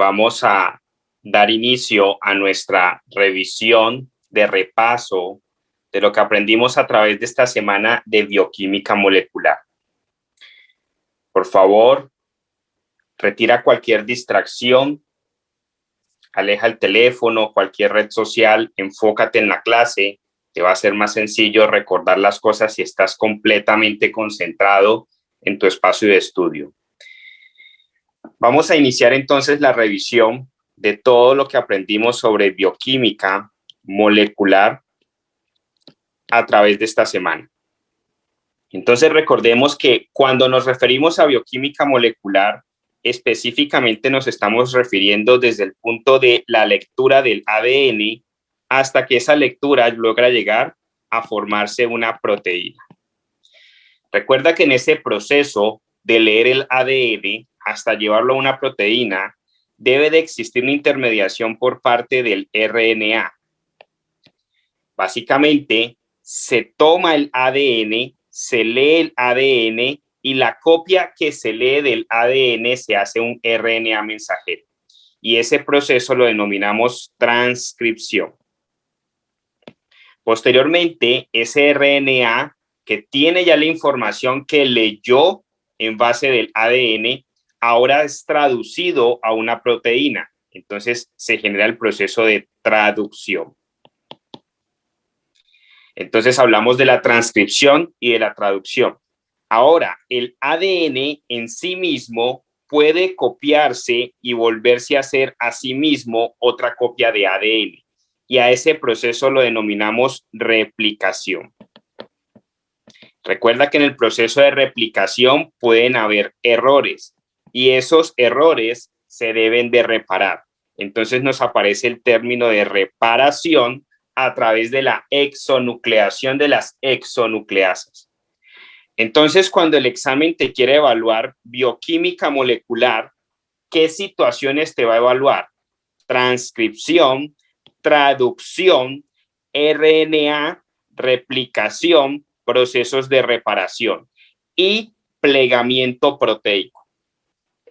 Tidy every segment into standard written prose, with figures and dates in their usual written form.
vamos a dar inicio a nuestra revisión de repaso de lo que aprendimos a través de esta semana de bioquímica molecular. Por favor, retira cualquier distracción, aleja el teléfono, cualquier red social, enfócate en la clase. Te va a ser más sencillo recordar las cosas si estás completamente concentrado en tu espacio de estudio. Vamos a iniciar entonces la revisión de todo lo que aprendimos sobre bioquímica molecular a través de esta semana. Entonces recordemos que cuando nos referimos a bioquímica molecular, específicamente nos estamos refiriendo desde el punto de la lectura del ADN hasta que esa lectura logra llegar a formarse una proteína. Recuerda que en ese proceso de leer el ADN hasta llevarlo a una proteína, debe de existir una intermediación por parte del RNA. Básicamente, se toma el ADN, se lee el ADN y la copia que se lee del ADN se hace un RNA mensajero. Y ese proceso lo denominamos transcripción. Posteriormente, ese RNA que tiene ya la información que leyó en base del ADN, ahora es traducido a una proteína. Entonces se genera el proceso de traducción. Entonces hablamos de la transcripción y de la traducción. Ahora, el ADN en sí mismo puede copiarse y volverse a hacer a sí mismo otra copia de ADN. Y a ese proceso lo denominamos replicación. Recuerda que en el proceso de replicación pueden haber errores y esos errores se deben de reparar. Entonces nos aparece el término de reparación a través de la exonucleación de las exonucleasas. Entonces, cuando el examen te quiere evaluar bioquímica molecular, ¿qué situaciones te va a evaluar? Transcripción, traducción, RNA, replicación, procesos de reparación y plegamiento proteico.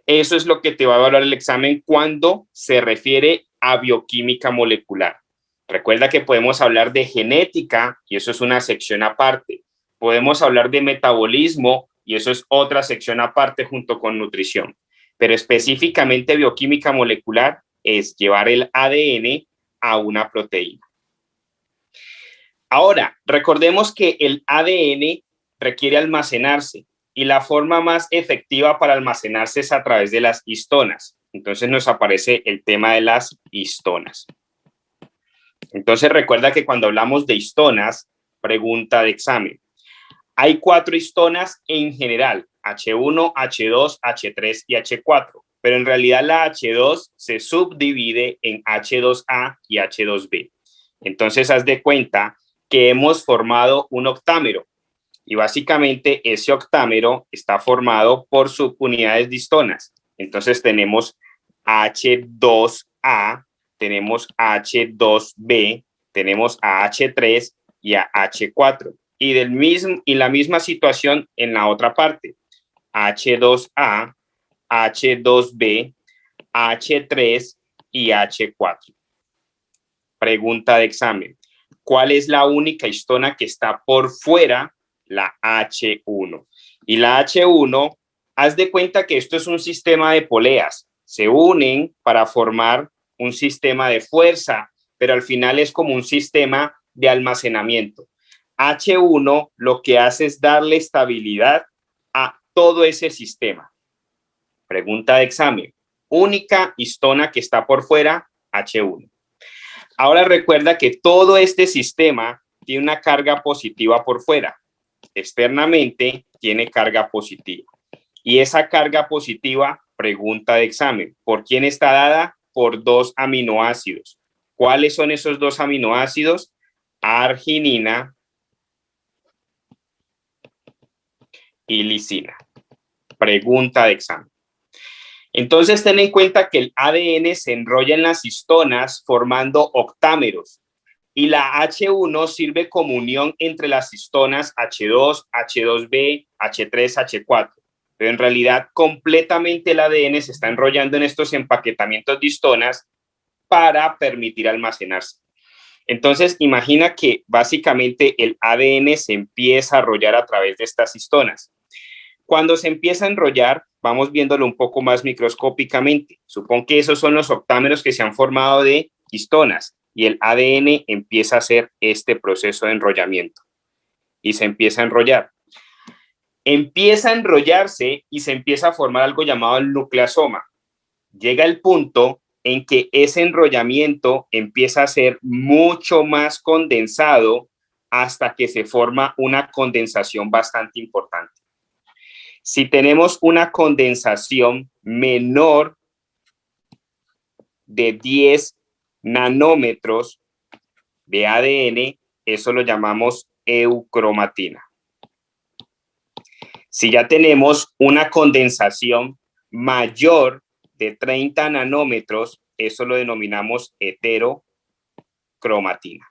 Eso es lo que te va a evaluar el examen cuando se refiere a bioquímica molecular. Recuerda que podemos hablar de genética y eso es una sección aparte. Podemos hablar de metabolismo y eso es otra sección aparte junto con nutrición. Pero específicamente bioquímica molecular es llevar el ADN a una proteína. Ahora, recordemos que el ADN requiere almacenarse y la forma más efectiva para almacenarse es a través de las histonas. Entonces nos aparece el tema de las histonas. Entonces recuerda que cuando hablamos de histonas, pregunta de examen. Hay 4 histonas en general, H1, H2, H3 y H4, pero en realidad la H2 se subdivide en H2A y H2B. Entonces haz de cuenta que hemos formado un octámero y básicamente ese octámero está formado por subunidades de histonas. Entonces tenemos H2A, tenemos H2B, tenemos a H3 y a H4. Y la misma situación en la otra parte. H2A, H2B, H3 y H4. Pregunta de examen. ¿Cuál es la única histona que está por fuera? La H1. Y la H1, haz de cuenta que esto es un sistema de poleas. Se unen para formar un sistema de fuerza, pero al final es como un sistema de almacenamiento. H1 lo que hace es darle estabilidad a todo ese sistema. Pregunta de examen. Única histona que está por fuera, H1. Ahora recuerda que todo este sistema tiene una carga positiva por fuera. Externamente tiene carga positiva. Y esa carga positiva, pregunta de examen, ¿por quién está dada? Por 2 aminoácidos. ¿Cuáles son esos 2 aminoácidos? Arginina y lisina. Pregunta de examen. Entonces, ten en cuenta que el ADN se enrolla en las histonas formando octámeros y la H1 sirve como unión entre las histonas H2, H2B, H3, H4. pero en realidad completamente el ADN se está enrollando en estos empaquetamientos de histonas para permitir almacenarse. Entonces, imagina que básicamente el ADN se empieza a enrollar a través de estas histonas. Cuando se empieza a enrollar, vamos viéndolo un poco más microscópicamente. Supón que esos son los octámeros que se han formado de histonas y el ADN empieza a hacer este proceso de enrollamiento y se empieza a enrollar. Empieza a enrollarse y se empieza a formar algo llamado el nucleosoma. Llega el punto en que ese enrollamiento empieza a ser mucho más condensado hasta que se forma una condensación bastante importante. Si tenemos una condensación menor de 10 nanómetros de ADN, eso lo llamamos eucromatina. Si ya tenemos una condensación mayor de 30 nanómetros, eso lo denominamos heterocromatina.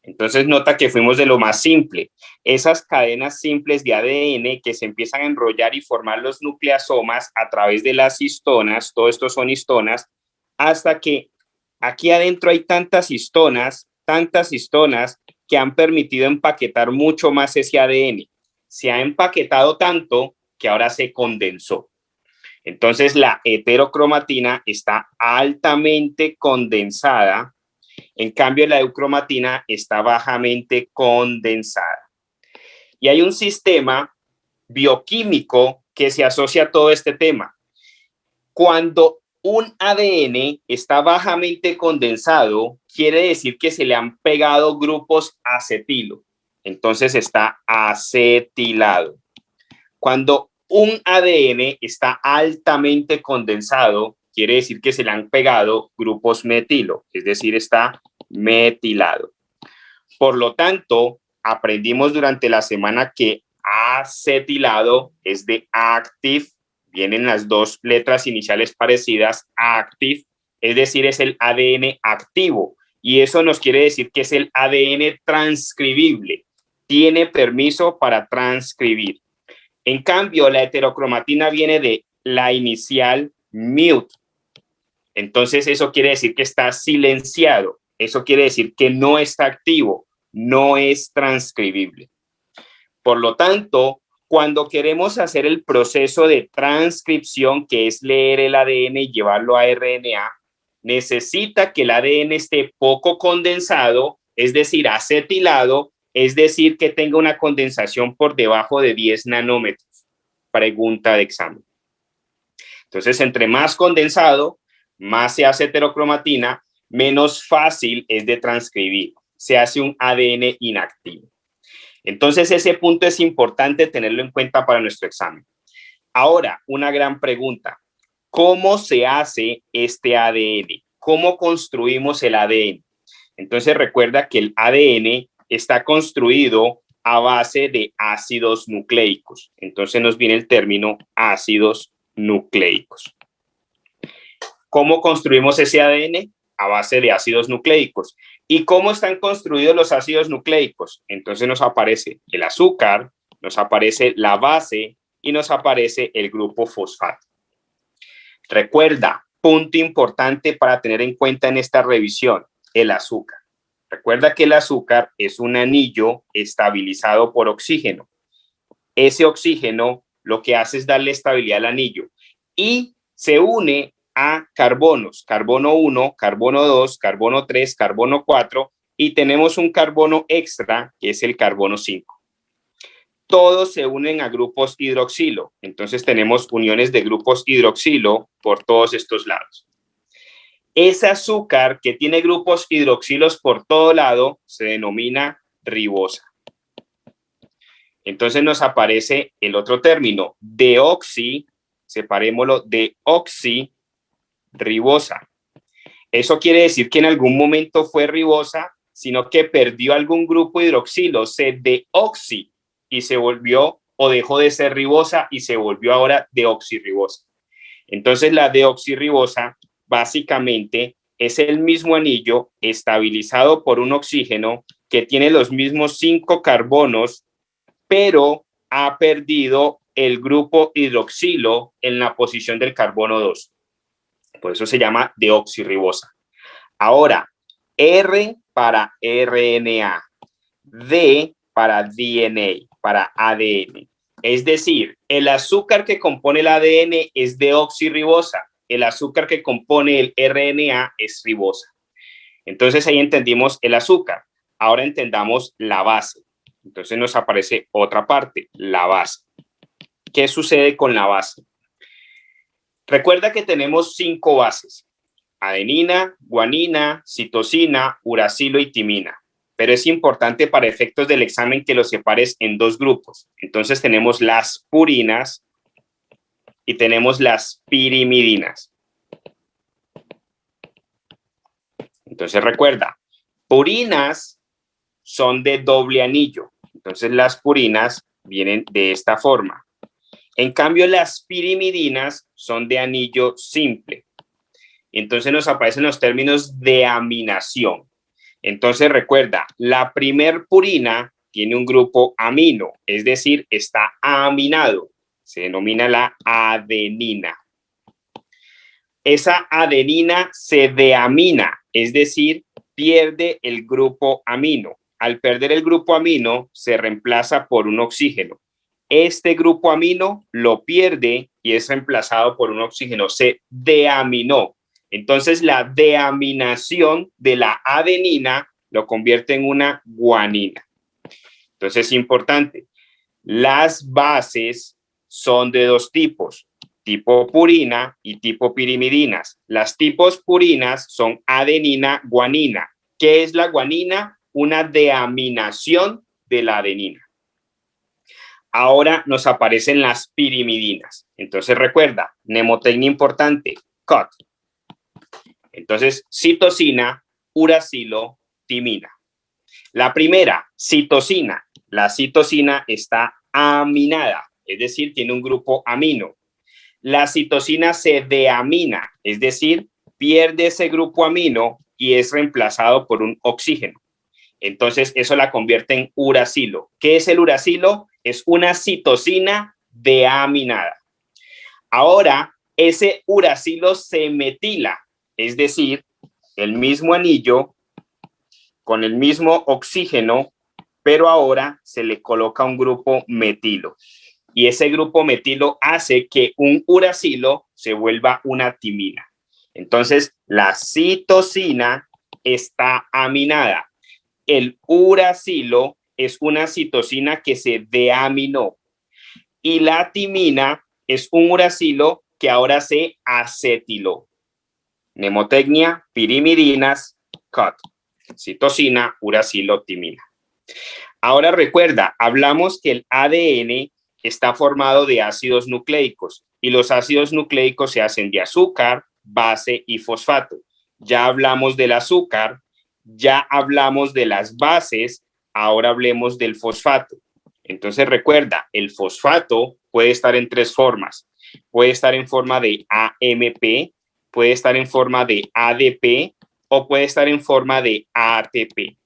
Entonces nota que fuimos de lo más simple. Esas cadenas simples de ADN que se empiezan a enrollar y formar los nucleosomas a través de las histonas, todo esto son histonas, hasta que aquí adentro hay tantas histonas que han permitido empaquetar mucho más ese ADN. Se ha empaquetado tanto que ahora se condensó. Entonces la heterocromatina está altamente condensada. En cambio, la eucromatina está bajamente condensada. Y hay un sistema bioquímico que se asocia a todo este tema. Cuando un ADN está bajamente condensado, quiere decir que se le han pegado grupos acetilo. Entonces está acetilado. Cuando un ADN está altamente condensado, quiere decir que se le han pegado grupos metilo, es decir, está metilado. Por lo tanto, aprendimos durante la semana que acetilado es de active, vienen las dos letras iniciales parecidas, active, es decir, es el ADN activo, y eso nos quiere decir que es el ADN transcribible, tiene permiso para transcribir. En cambio, la heterocromatina viene de la inicial mute. Entonces, eso quiere decir que está silenciado. Eso quiere decir que no está activo, no es transcribible. Por lo tanto, cuando queremos hacer el proceso de transcripción, que es leer el ADN y llevarlo a RNA, necesita que el ADN esté poco condensado, es decir, acetilado, es decir, que tenga una condensación por debajo de 10 nanómetros. Pregunta de examen. Entonces, entre más condensado, más se hace heterocromatina, menos fácil es de transcribir. Se hace un ADN inactivo. Entonces, ese punto es importante tenerlo en cuenta para nuestro examen. Ahora, una gran pregunta. ¿Cómo se hace este ADN? ¿Cómo construimos el ADN? Entonces, recuerda que el ADN está construido a base de ácidos nucleicos. Entonces, nos viene el término ácidos nucleicos. ¿Cómo construimos ese ADN? A base de ácidos nucleicos. ¿Y cómo están construidos los ácidos nucleicos? Entonces nos aparece el azúcar, nos aparece la base y nos aparece el grupo fosfato. Recuerda, punto importante para tener en cuenta en esta revisión, el azúcar. Recuerda que el azúcar es un anillo estabilizado por oxígeno. Ese oxígeno lo que hace es darle estabilidad al anillo y se une a carbonos, carbono 1, carbono 2, carbono 3, carbono 4 y tenemos un carbono extra que es el carbono 5. Todos se unen a grupos hidroxilo, entonces tenemos uniones de grupos hidroxilo por todos estos lados. Ese azúcar que tiene grupos hidroxilos por todo lado se denomina ribosa. Entonces nos aparece el otro término, deoxi, separémoslo, deoxirribosa. Eso quiere decir que en algún momento fue ribosa, sino que perdió algún grupo hidroxilo, se deoxi y se volvió o dejó de ser ribosa y se volvió ahora deoxirribosa. Entonces la deoxirribosa básicamente es el mismo anillo estabilizado por un oxígeno que tiene los mismos 5 carbonos, pero ha perdido el grupo hidroxilo en la posición del carbono 2. Por eso se llama deoxirribosa. Ahora, R para RNA, D para DNA, para ADN. Es decir, el azúcar que compone el ADN es deoxirribosa, el azúcar que compone el RNA es ribosa. Entonces ahí entendimos el azúcar. Ahora entendamos la base. Entonces nos aparece otra parte, la base. ¿Qué sucede con la base? Recuerda que tenemos 5 bases: adenina, guanina, citosina, uracilo y timina. Pero es importante para efectos del examen que los separes en 2 grupos. Entonces tenemos las purinas y tenemos las pirimidinas. Entonces recuerda, purinas son de doble anillo. Entonces las purinas vienen de esta forma. En cambio, las pirimidinas son de anillo simple. Entonces nos aparecen los términos de aminación. Entonces recuerda, la primer purina tiene un grupo amino, es decir, está aminado. Se denomina la adenina. Esa adenina se deamina, es decir, pierde el grupo amino. Al perder el grupo amino, se reemplaza por un oxígeno. Este grupo amino lo pierde y es reemplazado por un oxígeno. Se deaminó. Entonces, la deaminación de la adenina lo convierte en una guanina. Entonces, es importante. Las bases son de 2 tipos, tipo purina y tipo pirimidinas. Las tipos purinas son adenina, guanina. ¿Qué es la guanina? Una deaminación de la adenina. Ahora nos aparecen las pirimidinas. Entonces recuerda, mnemotecnia importante, COT. Entonces, citosina, uracilo, timina. La primera, citosina. La citosina está aminada, es decir, tiene un grupo amino. La citosina se deamina, es decir, pierde ese grupo amino y es reemplazado por un oxígeno. Entonces, eso la convierte en uracilo. ¿Qué es el uracilo? Es una citosina deaminada. Ahora, ese uracilo se metila, es decir, el mismo anillo con el mismo oxígeno, pero ahora se le coloca un grupo metilo. Y ese grupo metilo hace que un uracilo se vuelva una timina. Entonces, la citosina está aminada. El uracilo es una citosina que se deaminó. Y la timina es un uracilo que ahora se acetiló. Mnemotecnia, pirimidinas, COT. Citosina, uracilo, timina. Ahora recuerda, hablamos que el ADN está formado de ácidos nucleicos y los ácidos nucleicos se hacen de azúcar, base y fosfato. Ya hablamos del azúcar, ya hablamos de las bases, ahora hablemos del fosfato. Entonces recuerda, el fosfato puede estar en 3 formas. Puede estar en forma de AMP, puede estar en forma de ADP o puede estar en forma de ATP.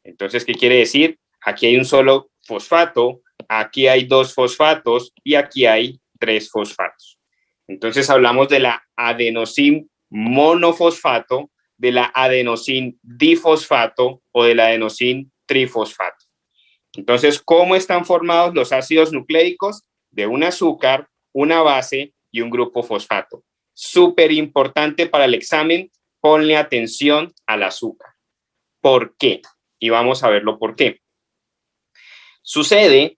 Entonces, ¿qué quiere decir? Aquí hay un solo fosfato, aquí hay 2 fosfatos y aquí hay 3 fosfatos. Entonces, hablamos de la adenosin monofosfato, de la adenosin difosfato o de la adenosin trifosfato. Entonces, ¿cómo están formados los ácidos nucleicos? De un azúcar, una base y un grupo fosfato. Súper importante para el examen, ponle atención al azúcar. ¿Por qué? Y vamos a verlo por qué. Sucede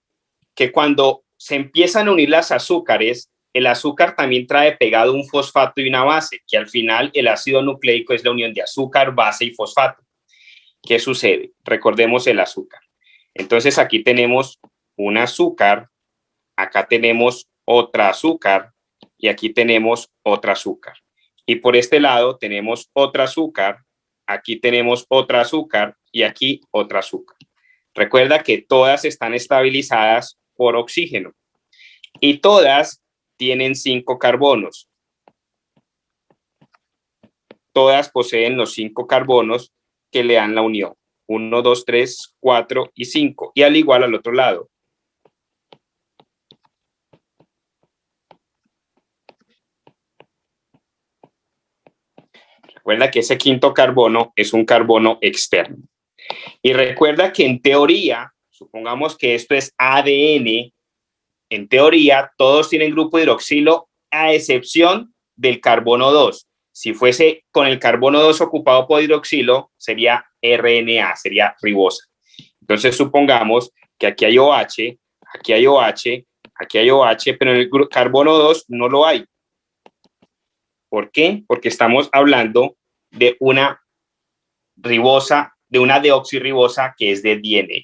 que cuando se empiezan a unir las azúcares, el azúcar también trae pegado un fosfato y una base, que al final el ácido nucleico es la unión de azúcar, base y fosfato. ¿Qué sucede? Recordemos el azúcar. Entonces aquí tenemos un azúcar, acá tenemos otra azúcar y aquí tenemos otra azúcar. Y por este lado tenemos otra azúcar, aquí tenemos otra azúcar y aquí otra azúcar. Recuerda que todas están estabilizadas por oxígeno y todas tienen 5 carbonos. Todas poseen los 5 carbonos que le dan la unión. 1, 2, 3, 4 y 5. Y al igual al otro lado. Recuerda que ese quinto carbono es un carbono externo. Y recuerda que en teoría, supongamos que esto es ADN, en teoría todos tienen grupo hidroxilo a excepción del carbono 2. Si fuese con el carbono 2 ocupado por hidroxilo, sería RNA, sería ribosa. Entonces supongamos que aquí hay OH, aquí hay OH, aquí hay OH, pero en el carbono 2 no lo hay. ¿Por qué? Porque estamos hablando de una ribosa, de una deoxirribosa que es de DNA.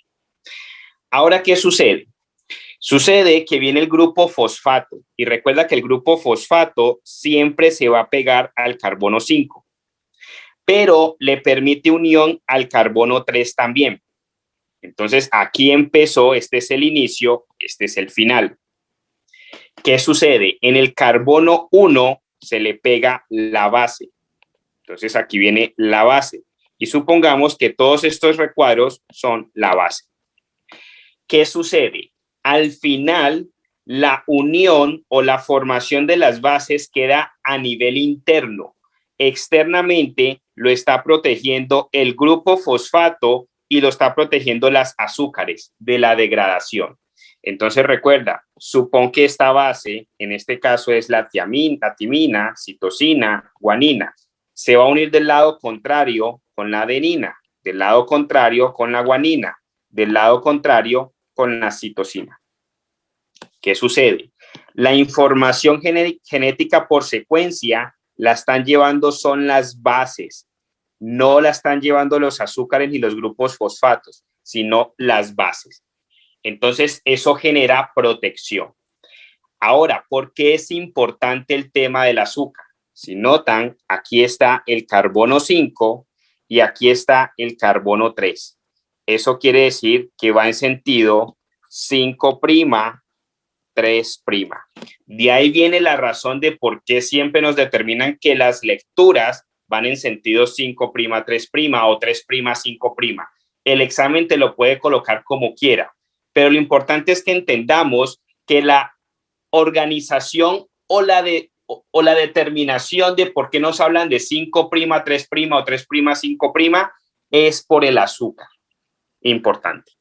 Ahora, ¿qué sucede? Sucede que viene el grupo fosfato y recuerda que el grupo fosfato siempre se va a pegar al carbono 5, pero le permite unión al carbono 3 también. Entonces, aquí empezó, este es el inicio, este es el final. ¿Qué sucede? En el carbono 1 se le pega la base. Entonces, aquí viene la base. Y supongamos que todos estos recuadros son la base. ¿Qué sucede? Al final, la unión o la formación de las bases queda a nivel interno. Externamente lo está protegiendo el grupo fosfato y lo está protegiendo las azúcares de la degradación. Entonces recuerda, supón que esta base, en este caso es la timina, citosina, guanina, se va a unir del lado contrario con la adenina, del lado contrario con la guanina, del lado contrario con la citosina. ¿Qué sucede? La información genética por secuencia la están llevando son las bases, no la están llevando los azúcares ni los grupos fosfatos, sino las bases. Entonces, eso genera protección. Ahora, ¿por qué es importante el tema del azúcar? Si notan, aquí está el carbono 5 y aquí está el carbono 3. Eso quiere decir que va en sentido 5', 3'. De ahí viene la razón de por qué siempre nos determinan que las lecturas van en sentido 5', 3' o 3', 5'. El examen te lo puede colocar como quiera, pero lo importante es que entendamos que la organización o la determinación de por qué nos hablan de 5', 3' o 3', 5' es por el azúcar. Importante.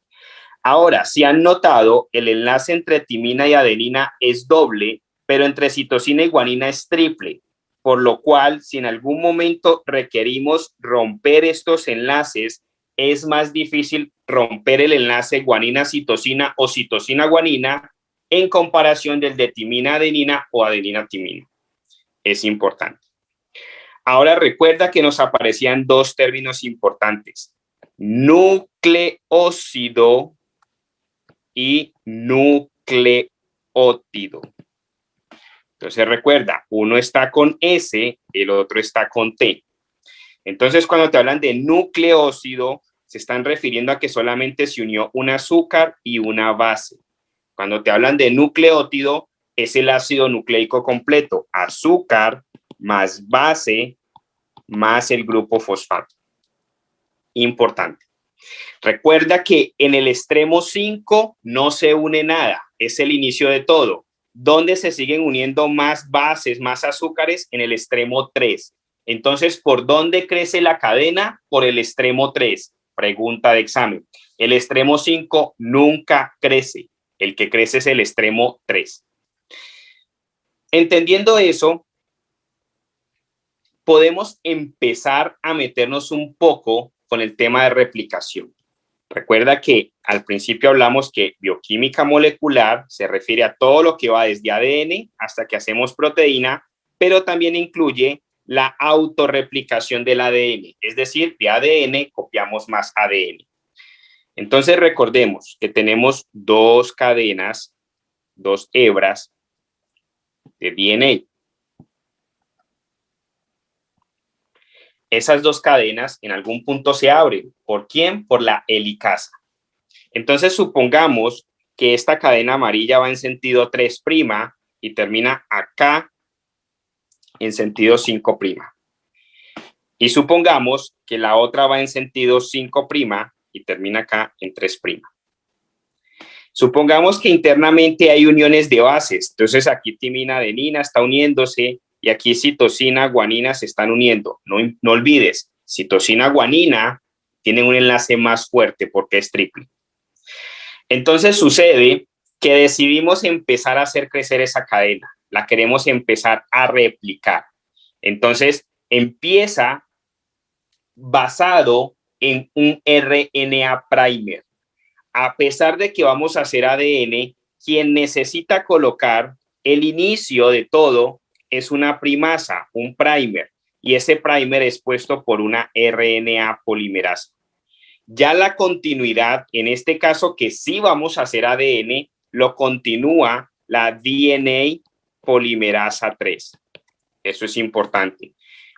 Ahora, si han notado, el enlace entre timina y adenina es doble, pero entre citosina y guanina es triple, por lo cual, si en algún momento requerimos romper estos enlaces, es más difícil romper el enlace guanina-citosina o citosina-guanina en comparación del de timina-adenina o adenina-timina. Es importante. Ahora recuerda que nos aparecían dos términos importantes: nucleócido y nucleótido. Entonces recuerda, uno está con S, el otro está con T. Entonces cuando te hablan de nucleócido, se están refiriendo a que solamente se unió un azúcar y una base. Cuando te hablan de nucleótido, es el ácido nucleico completo, azúcar más base más el grupo fosfato. Importante. Recuerda que en el extremo 5 no se une nada, es el inicio de todo. ¿Dónde se siguen uniendo más bases, más azúcares? En el extremo 3. Entonces, ¿por dónde crece la cadena? Por el extremo 3. Pregunta de examen. El extremo 5 nunca crece. El que crece es el extremo 3. Entendiendo eso, podemos empezar a meternos un poco con el tema de replicación. Recuerda que al principio hablamos que bioquímica molecular se refiere a todo lo que va desde ADN hasta que hacemos proteína, pero también incluye la autorreplicación del ADN, es decir, de ADN copiamos más ADN. Entonces recordemos que tenemos dos cadenas, dos hebras de DNA. Esas dos cadenas en algún punto se abren. ¿Por quién? Por la helicasa. Entonces supongamos que esta cadena amarilla va en sentido 3' y termina acá en sentido 5'. Y supongamos que la otra va en sentido 5' y termina acá en 3'. Supongamos que internamente hay uniones de bases. Entonces aquí timina adenina está uniéndose y aquí citosina, guanina se están uniendo. No olvides, citosina, guanina tienen un enlace más fuerte porque es triple. Entonces sucede que decidimos empezar a hacer crecer esa cadena, la queremos empezar a replicar. Entonces empieza basado en un RNA primer. A pesar de que vamos a hacer ADN, quien necesita colocar el inicio de todo es una primasa, un primer, y ese primer es puesto por una RNA polimerasa. Ya la continuidad, en este caso que sí vamos a hacer ADN, lo continúa la DNA polimerasa 3. Eso es importante.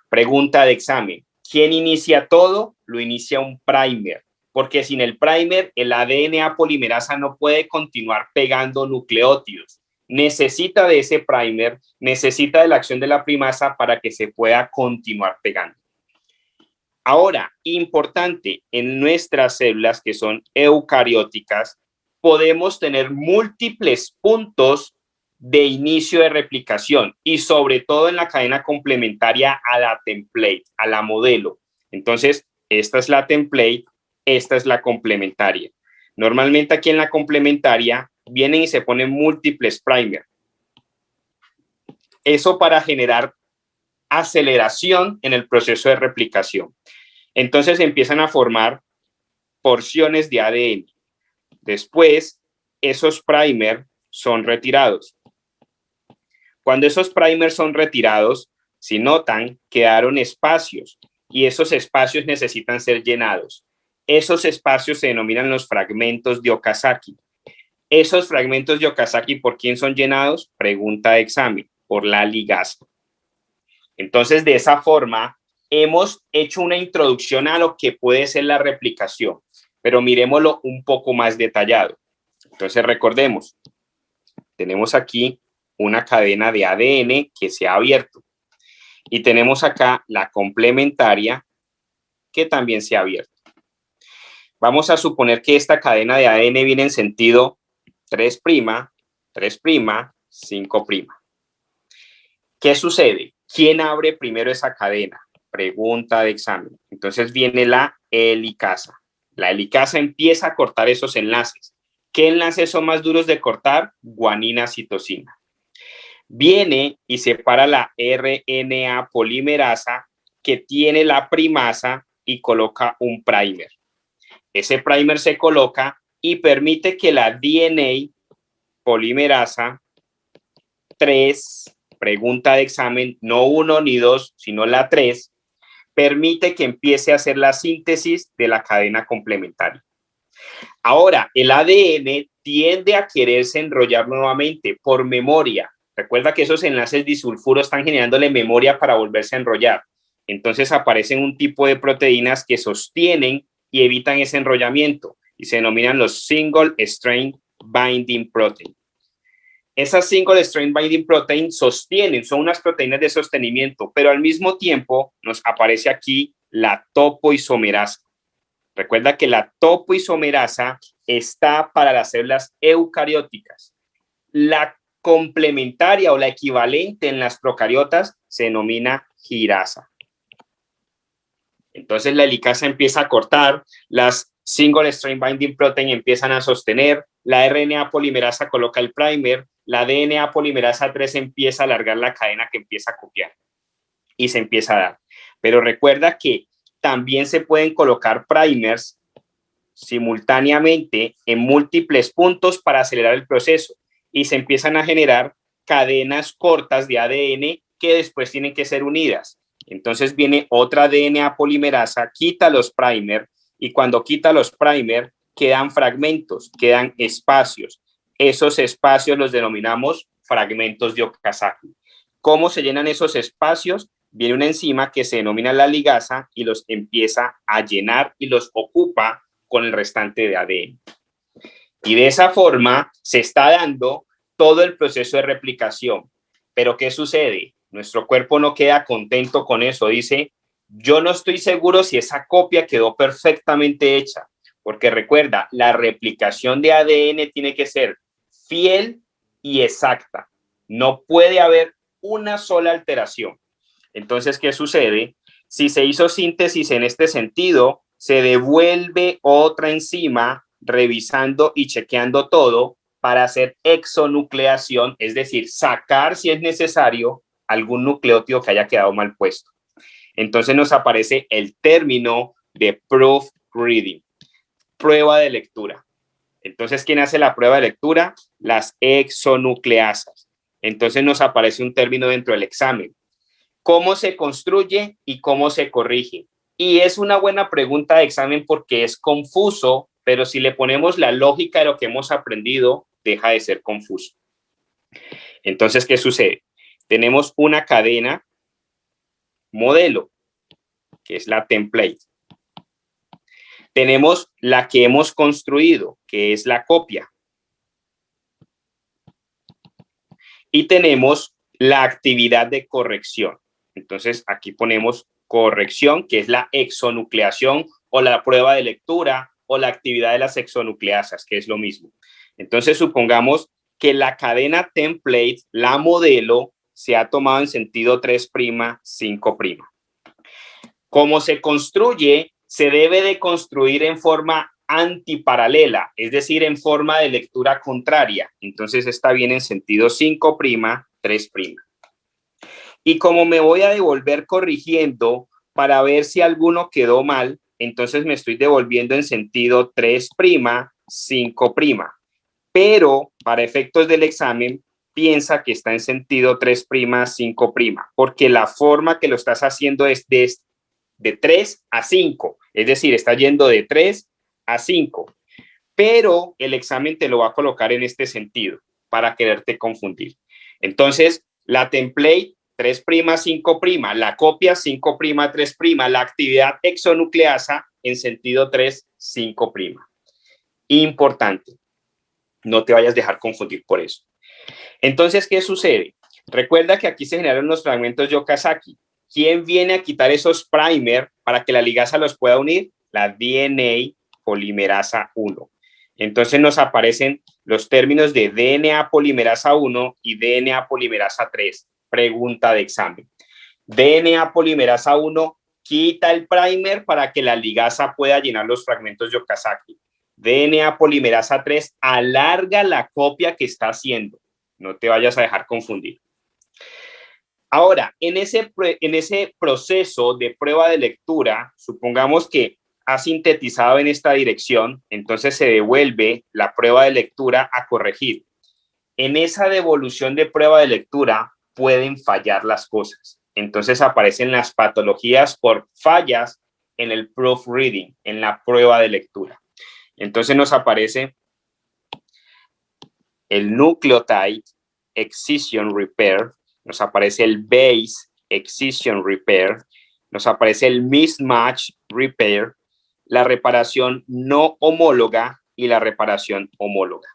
Pregunta de examen. ¿Quién inicia todo? Lo inicia un primer, porque sin el primer, el ADN polimerasa no puede continuar pegando nucleótidos. Necesita de ese primer, necesita de la acción de la primasa para que se pueda continuar pegando. Ahora, importante, en nuestras células que son eucarióticas, podemos tener múltiples puntos de inicio de replicación y sobre todo en la cadena complementaria a la template, a la modelo. Entonces, esta es la template, esta es la complementaria. Normalmente aquí en la complementaria vienen y se ponen múltiples primer. Eso para generar aceleración en el proceso de replicación. Entonces empiezan a formar porciones de ADN. Después, esos primer son retirados. Cuando esos primers son retirados, si notan, quedaron espacios y esos espacios necesitan ser llenados. Esos espacios se denominan los fragmentos de Okazaki. Esos fragmentos de Okazaki, ¿por quién son llenados? Pregunta de examen, por la ligasa. Entonces, de esa forma, hemos hecho una introducción a lo que puede ser la replicación, pero miremoslo un poco más detallado. Entonces, recordemos, tenemos aquí una cadena de ADN que se ha abierto y tenemos acá la complementaria que también se ha abierto. Vamos a suponer que esta cadena de ADN viene en sentido 3', 3', 5'. ¿Qué sucede? ¿Quién abre primero esa cadena? Pregunta de examen. Entonces viene la helicasa. La helicasa empieza a cortar esos enlaces. ¿Qué enlaces son más duros de cortar? Guanina, citosina. Viene y separa la RNA polimerasa que tiene la primasa y coloca un primer. Ese primer se coloca y permite que la DNA polimerasa 3, pregunta de examen, no 1 ni 2, sino la 3, permite que empiece a hacer la síntesis de la cadena complementaria. Ahora, el ADN tiende a quererse enrollar nuevamente por memoria. Recuerda que esos enlaces disulfuro están generándole memoria para volverse a enrollar. Entonces aparecen un tipo de proteínas que sostienen y evitan ese enrollamiento y se denominan los single strain binding protein. Esas single strain binding protein sostienen, son unas proteínas de sostenimiento, pero al mismo tiempo nos aparece aquí la topoisomerasa. Recuerda que la topoisomerasa está para las células eucarióticas. La complementaria o la equivalente en las procariotas se denomina girasa. Entonces la helicasa empieza a cortar, las single strain binding protein empiezan a sostener, la RNA polimerasa coloca el primer, la DNA polimerasa 3 empieza a alargar la cadena que empieza a copiar y se empieza a dar. Pero recuerda que también se pueden colocar primers simultáneamente en múltiples puntos para acelerar el proceso y se empiezan a generar cadenas cortas de ADN que después tienen que ser unidas. Entonces viene otra DNA polimerasa, quita los primer y cuando quita los primer quedan fragmentos, quedan espacios. Esos espacios los denominamos fragmentos de Okazaki. ¿Cómo se llenan esos espacios? Viene una enzima que se denomina la ligasa y los empieza a llenar y los ocupa con el restante de ADN. Y de esa forma se está dando todo el proceso de replicación. Pero ¿qué sucede? Nuestro cuerpo no queda contento con eso. Dice, yo no estoy seguro si esa copia quedó perfectamente hecha. Porque recuerda, la replicación de ADN tiene que ser fiel y exacta. No puede haber una sola alteración. Entonces, ¿qué sucede? Si se hizo síntesis en este sentido, se devuelve otra enzima revisando y chequeando todo para hacer exonucleación, es decir, sacar si es necesario algún nucleótido que haya quedado mal puesto. Entonces nos aparece el término de proofreading, prueba de lectura. Entonces, ¿quién hace la prueba de lectura? Las exonucleasas. Entonces nos aparece un término dentro del examen. ¿Cómo se construye y cómo se corrige? Y es una buena pregunta de examen porque es confuso, pero si le ponemos la lógica de lo que hemos aprendido, deja de ser confuso. Entonces, ¿qué sucede? Tenemos una cadena modelo, que es la template. Tenemos la que hemos construido, que es la copia. Y tenemos la actividad de corrección. Entonces, aquí ponemos corrección, que es la exonucleación o la prueba de lectura o la actividad de las exonucleasas, que es lo mismo. Entonces, supongamos que la cadena template, la modelo, se ha tomado en sentido 3', 5'. Como se construye, se debe de construir en forma antiparalela, es decir, en forma de lectura contraria. Entonces, esta viene en sentido 5', 3'. Y como me voy a devolver corrigiendo para ver si alguno quedó mal, entonces me estoy devolviendo en sentido 3', 5'. Pero para efectos del examen, piensa que está en sentido 3', 5', porque la forma que lo estás haciendo es de 3 a 5, es decir, está yendo de 3 a 5, pero el examen te lo va a colocar en este sentido para quererte confundir. Entonces, la template 3', 5', la copia 5', 3', la actividad exonucleasa en sentido 3, 5'. Importante, no te vayas a dejar confundir por eso. Entonces, ¿qué sucede? Recuerda que aquí se generaron los fragmentos de Okazaki. ¿Quién viene a quitar esos primer para que la ligasa los pueda unir? La DNA polimerasa 1. Entonces nos aparecen los términos de DNA polimerasa 1 y DNA polimerasa 3. Pregunta de examen. DNA polimerasa 1 quita el primer para que la ligasa pueda llenar los fragmentos de Okazaki. DNA polimerasa 3 alarga la copia que está haciendo. No te vayas a dejar confundir. Ahora, en ese proceso de prueba de lectura, supongamos que ha sintetizado en esta dirección, entonces se devuelve la prueba de lectura a corregir. En esa devolución de prueba de lectura pueden fallar las cosas. Entonces aparecen las patologías por fallas en el proofreading, en la prueba de lectura. Entonces nos aparece el nucleotide excision repair, nos aparece el base excision repair, nos aparece el mismatch repair, la reparación no homóloga y la reparación homóloga.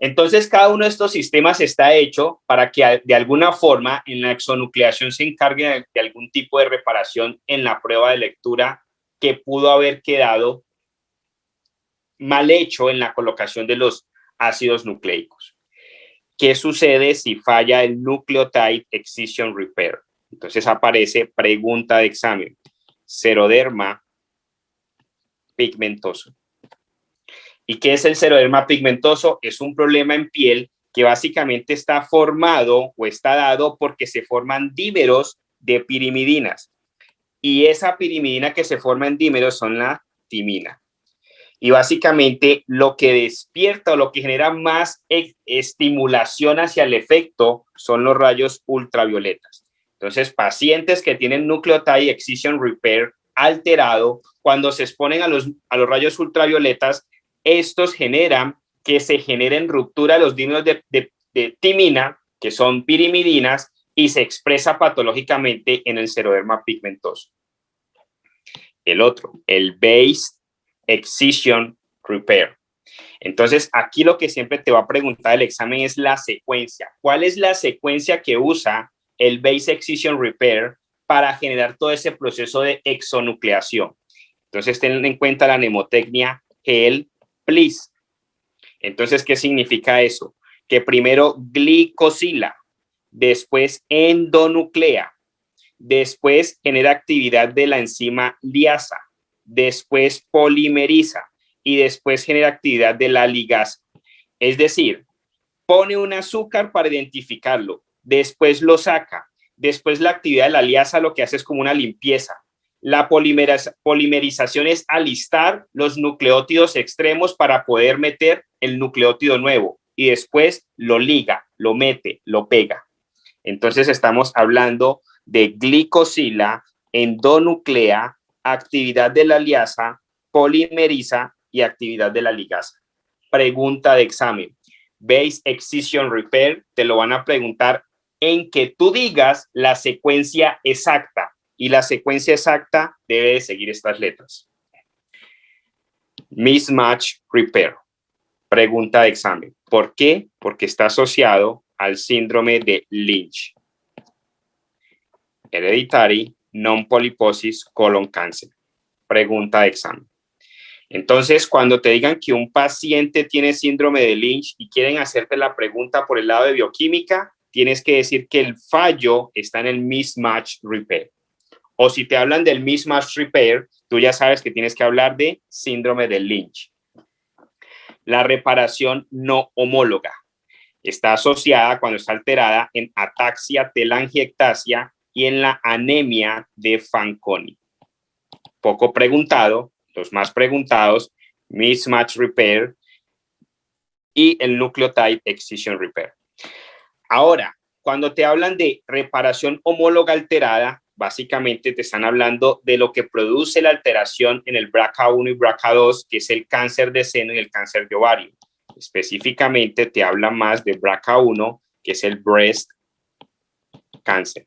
Entonces, cada uno de estos sistemas está hecho para que de alguna forma en la exonucleación se encargue de algún tipo de reparación en la prueba de lectura que pudo haber quedado mal hecho en la colocación de los ácidos nucleicos. ¿Qué sucede si falla el nucleotide excision repair? Entonces aparece pregunta de examen. Xeroderma pigmentoso. ¿Y qué es el xeroderma pigmentoso? Es un problema en piel que básicamente está formado o está dado porque se forman dímeros de pirimidinas. Y esa pirimidina que se forma en dímeros son la timina. Y básicamente lo que despierta o lo que genera más estimulación hacia el efecto son los rayos ultravioletas. Entonces, pacientes que tienen nucleotide excision repair alterado, cuando se exponen a los rayos ultravioletas, estos generan que se generen ruptura de los dímeros de timina, que son pirimidinas, y se expresa patológicamente en el xeroderma pigmentoso. El otro, el base excision repair. Entonces, aquí lo que siempre te va a preguntar el examen es la secuencia. ¿Cuál es la secuencia que usa el base excision repair para generar todo ese proceso de exonucleación? Entonces, ten en cuenta la mnemotecnia GEL, please. Entonces, ¿qué significa eso? Que primero glicosila. después endonuclea, después genera actividad de la enzima liasa, después polimeriza y después genera actividad de la ligasa. Es decir, pone un azúcar para identificarlo, después lo saca, después la actividad de la liasa lo que hace es como una limpieza. La polimerización es alistar los nucleótidos extremos para poder meter el nucleótido nuevo y después lo liga, lo mete, lo pega. Entonces estamos hablando de glicosila, endonuclea, actividad de la liasa, polimeriza y actividad de la ligasa. Pregunta de examen. Base Excision Repair, te lo van a preguntar en que tú digas la secuencia exacta. Y la secuencia exacta debe de seguir estas letras. Mismatch Repair. Pregunta de examen. ¿Por qué? Porque está asociado al síndrome de Lynch. Hereditary Non-Polyposis Colon Cancer. Pregunta de examen. Entonces, cuando te digan que un paciente tiene síndrome de Lynch y quieren hacerte la pregunta por el lado de bioquímica, tienes que decir que el fallo está en el mismatch repair. O si te hablan del mismatch repair, tú ya sabes que tienes que hablar de síndrome de Lynch. La reparación no homóloga está asociada cuando está alterada en ataxia telangiectasia y en la anemia de Fanconi. Poco preguntado, los más preguntados, mismatch repair y el nucleotide excision repair. Ahora, cuando te hablan de reparación homóloga alterada, básicamente te están hablando de lo que produce la alteración en el BRCA1 y BRCA2, que es el cáncer de seno y el cáncer de ovario. Específicamente te habla más de BRCA1, que es el breast cancer.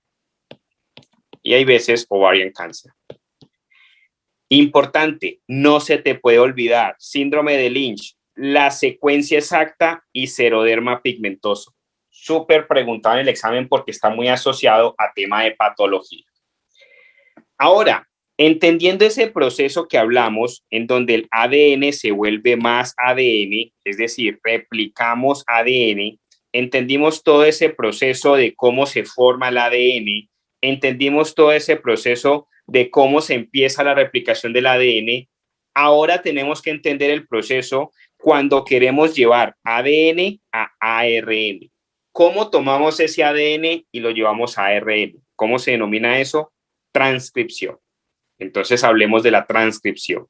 Y hay veces ovarian cancer. Importante, no se te puede olvidar, síndrome de Lynch, la secuencia exacta y seroderma pigmentoso. Súper preguntado en el examen porque está muy asociado a tema de patología. Ahora, entendiendo ese proceso que hablamos, en donde el ADN se vuelve más ADN, es decir, replicamos ADN, entendimos todo ese proceso de cómo se forma el ADN, entendimos todo ese proceso de cómo se empieza la replicación del ADN. Ahora tenemos que entender el proceso cuando queremos llevar ADN a ARN. ¿Cómo tomamos ese ADN y lo llevamos a ARN? ¿Cómo se denomina eso? Transcripción. Entonces hablemos de la transcripción.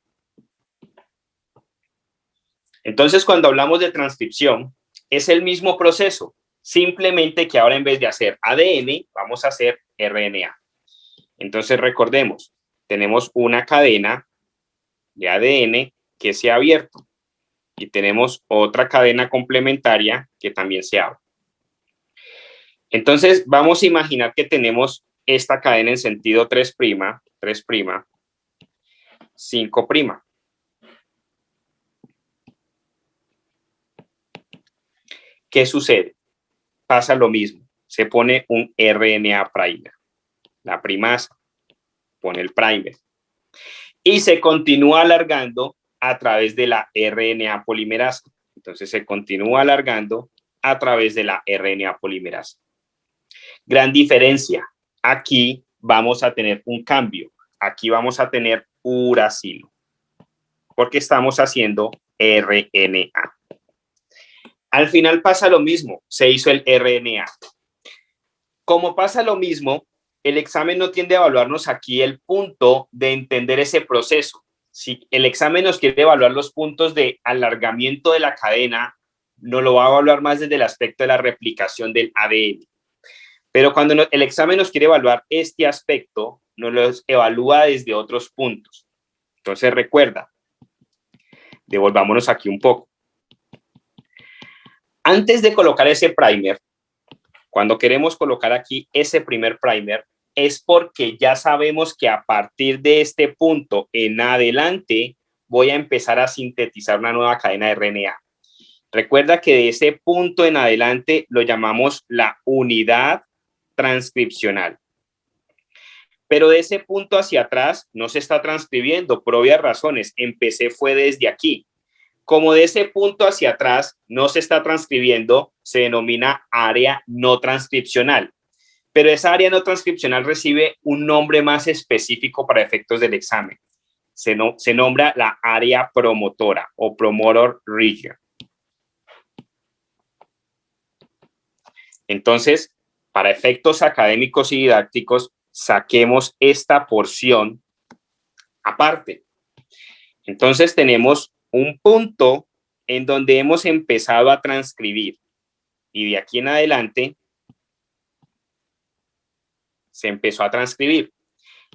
Entonces cuando hablamos de transcripción, es el mismo proceso, simplemente que ahora en vez de hacer ADN, vamos a hacer RNA. Entonces recordemos, tenemos una cadena de ADN que se ha abierto y tenemos otra cadena complementaria que también se abre. Entonces vamos a imaginar que tenemos esta cadena en sentido 3', 5'. ¿Qué sucede? Pasa lo mismo, se pone un RNA primer. La primasa pone el primer y se continúa alargando a través de la RNA polimerasa. Entonces se continúa alargando a través de la RNA polimerasa. Gran diferencia, aquí vamos a tener un cambio, aquí vamos a tener uracilo, porque estamos haciendo RNA. Al final pasa lo mismo, se hizo el RNA. Como pasa lo mismo, el examen no tiende a evaluarnos aquí el punto de entender ese proceso. Si el examen nos quiere evaluar los puntos de alargamiento de la cadena, nos lo va a evaluar más desde el aspecto de la replicación del ADN. Pero cuando el examen nos quiere evaluar este aspecto, nos lo evalúa desde otros puntos. Entonces recuerda, devolvámonos aquí un poco. Antes de colocar ese primer, cuando queremos colocar aquí ese primer primer, es porque ya sabemos que a partir de este punto en adelante voy a empezar a sintetizar una nueva cadena de RNA. Recuerda que de ese punto en adelante lo llamamos la unidad transcripcional. Pero de ese punto hacia atrás no se está transcribiendo por obvias razones. Empecé fue desde aquí. Como de ese punto hacia atrás no se está transcribiendo, se denomina área no transcripcional. pero esa área no transcripcional recibe un nombre más específico para efectos del examen. Se nombra la área promotora o promotor region. Entonces, para efectos académicos y didácticos, saquemos esta porción aparte. Entonces, tenemos un punto en donde hemos empezado a transcribir y de aquí en adelante se empezó a transcribir.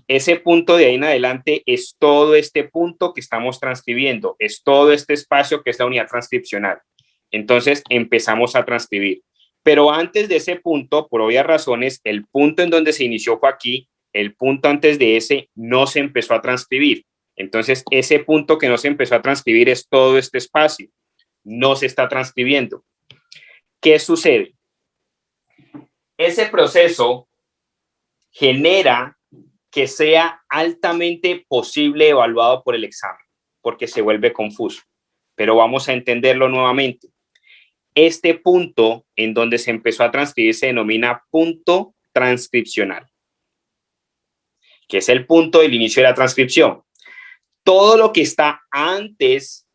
Ese punto de ahí en adelante es todo este punto que estamos transcribiendo, es todo este espacio que es la unidad transcripcional. Entonces empezamos a transcribir. Pero antes de ese punto, por obvias razones, el punto en donde se inició fue aquí, el punto antes de ese no se empezó a transcribir. Entonces ese punto que no se empezó a transcribir es todo este espacio, no se está transcribiendo. ¿Qué sucede? Ese proceso genera que sea altamente posible evaluado por el examen, porque se vuelve confuso. Pero vamos a entenderlo nuevamente. Este punto en donde se empezó a transcribir se denomina punto transcripcional, que es el punto del inicio de la transcripción. Todo lo que está antes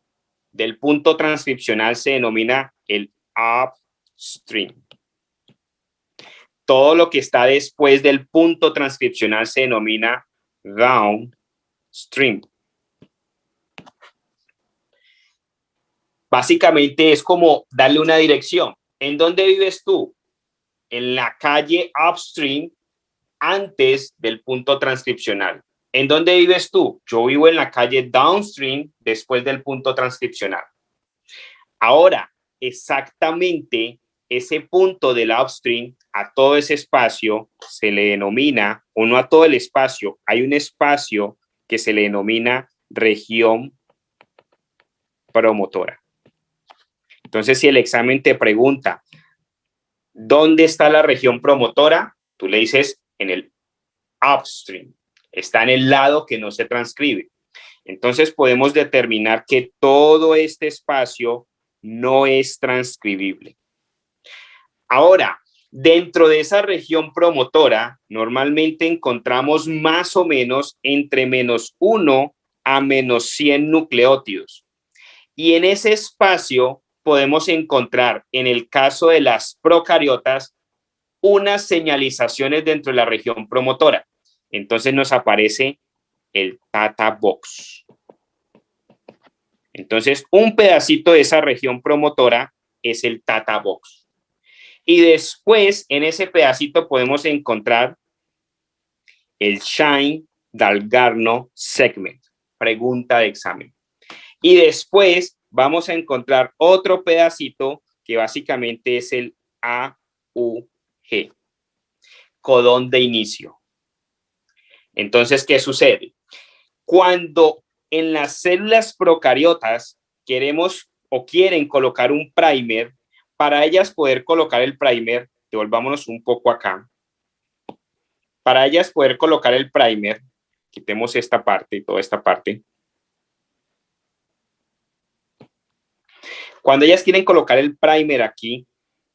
del punto transcripcional se denomina el upstream. Todo lo que está después del punto transcripcional se denomina downstream. Básicamente es como darle una dirección. ¿En dónde vives tú? En la calle upstream antes del punto transcripcional. ¿En dónde vives tú? Yo vivo en la calle downstream después del punto transcripcional. Ahora, exactamente ese punto del upstream, a todo ese espacio se le denomina, o no a todo el espacio, hay un espacio que se le denomina región promotora. Entonces, si el examen te pregunta, ¿dónde está la región promotora? Tú le dices en el upstream, está en el lado que no se transcribe. Entonces, podemos determinar que todo este espacio no es transcribible. Ahora, dentro de esa región promotora, normalmente encontramos más o menos entre -1 a -100 nucleótidos. Y en ese espacio podemos encontrar, en el caso de las procariotas, unas señalizaciones dentro de la región promotora. Entonces nos aparece el Tata Box. Entonces, un pedacito de esa región promotora es el Tata Box. Y después, en ese pedacito podemos encontrar el Shine-Dalgarno segment, pregunta de examen. Y después vamos a encontrar otro pedacito que básicamente es el AUG, codón de inicio. Entonces, ¿qué sucede? Cuando en las células procariotas queremos o quieren colocar un primer, para ellas poder colocar el primer, devolvámonos un poco acá, para ellas poder colocar el primer, quitemos esta parte y toda esta parte. Cuando ellas quieren colocar el primer aquí,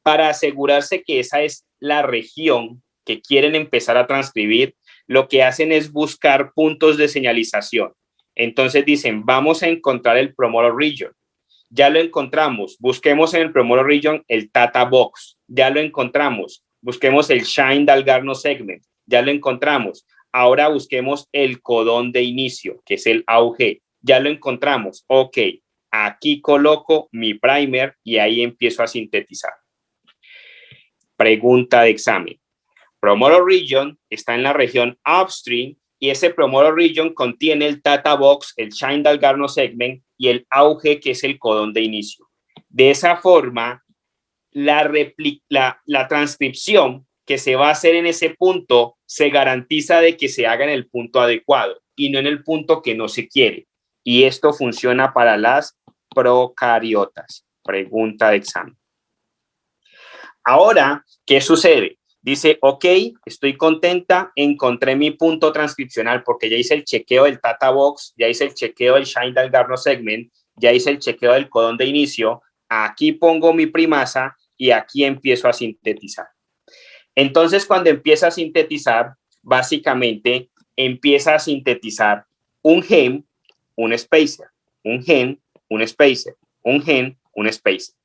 para asegurarse que esa es la región que quieren empezar a transcribir, lo que hacen es buscar puntos de señalización. Entonces dicen, vamos a encontrar el promoter region. Ya lo encontramos, busquemos en el promoter region el Tata Box, ya lo encontramos, busquemos el Shine-Dalgarno segment, ya lo encontramos. Ahora busquemos el codón de inicio, que es el AUG, ya lo encontramos. Ok, aquí coloco mi primer y ahí empiezo a sintetizar. Pregunta de examen. Promoter region está en la región upstream y ese promoter region contiene el Tata Box, el Shine-Dalgarno segment y el AUG, que es el codón de inicio. De esa forma, la transcripción que se va a hacer en ese punto se garantiza de que se haga en el punto adecuado y no en el punto que no se quiere. Y esto funciona para las procariotas. Pregunta de examen. Ahora, ¿qué sucede? Dice, ok, estoy contenta, encontré mi punto transcripcional porque ya hice el chequeo del Tata Box, ya hice el chequeo del Shine-Dalgarno segment, ya hice el chequeo del codón de inicio, aquí pongo mi primasa y aquí empiezo a sintetizar. Entonces, cuando empieza a sintetizar, básicamente empieza a sintetizar un gen, un spacer, un gen, un spacer, un gen, un spacer.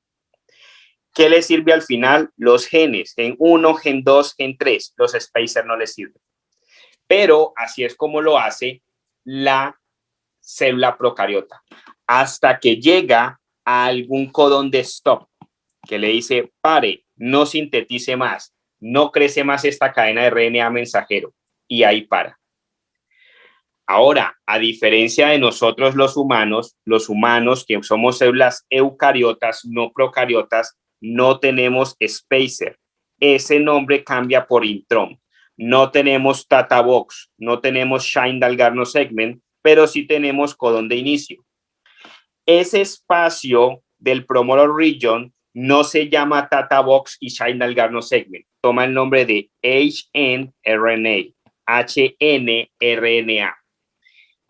¿Qué le sirve al final? Los genes, gen 1, gen 2, gen 3. Los spacers no les sirven. Pero así es como lo hace la célula procariota, hasta que llega a algún codón de stop, que le dice, pare, no sintetice más, no crece más esta cadena de RNA mensajero, y ahí para. Ahora, a diferencia de nosotros los humanos que somos células eucariotas, no procariotas, no tenemos spacer. Ese nombre cambia por intron. No tenemos Tata Box, no tenemos Shine-Dalgarno segment, pero sí tenemos codón de inicio. Ese espacio del promoter region no se llama Tata Box y Shine-Dalgarno segment. Toma el nombre de HNRNA. HNRNA.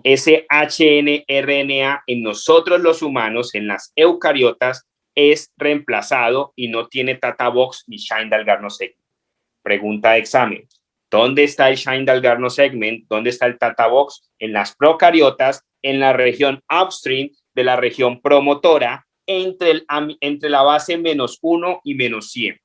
Ese HNRNA en nosotros los humanos, en las eucariotas, es reemplazado y no tiene Tata Box ni Shine-Dalgarno segment. Pregunta de examen. ¿Dónde está el Shine-Dalgarno segment? ¿Dónde está el Tata Box? En las procariotas, en la región upstream de la región promotora, entre la base -1 y -100.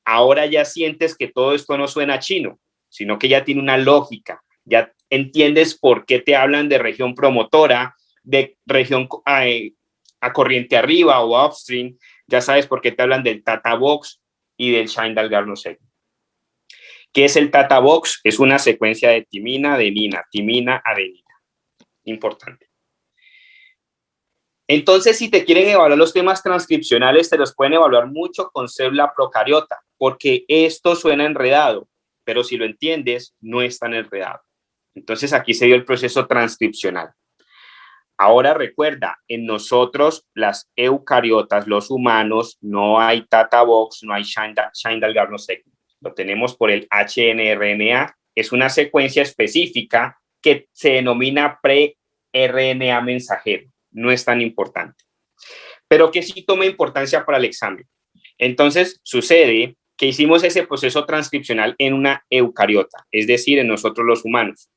Ahora ya sientes que todo esto no suena chino, sino que ya tiene una lógica. Ya entiendes por qué te hablan de región promotora, de región a corriente arriba o upstream. Ya sabes por qué te hablan del Tata Box y del Shine-Dalgarno segment. ¿Qué es el Tata Box? Es una secuencia de timina, adenina, timina, adenina. Importante. Entonces, si te quieren evaluar los temas transcripcionales, te los pueden evaluar mucho con célula procariota, porque esto suena enredado, pero si lo entiendes, no es tan enredado. Entonces, aquí se dio el proceso transcripcional. Ahora recuerda, en nosotros, las eucariotas, los humanos, no hay Tata Box, no hay Shine-Dalgarno segment. Lo tenemos por el HNRNA. Es una secuencia específica que se denomina pre-RNA mensajero. No es tan importante, pero que sí toma importancia para el examen. Entonces, sucede que hicimos ese proceso transcripcional en una eucariota, es decir, en nosotros los humanos.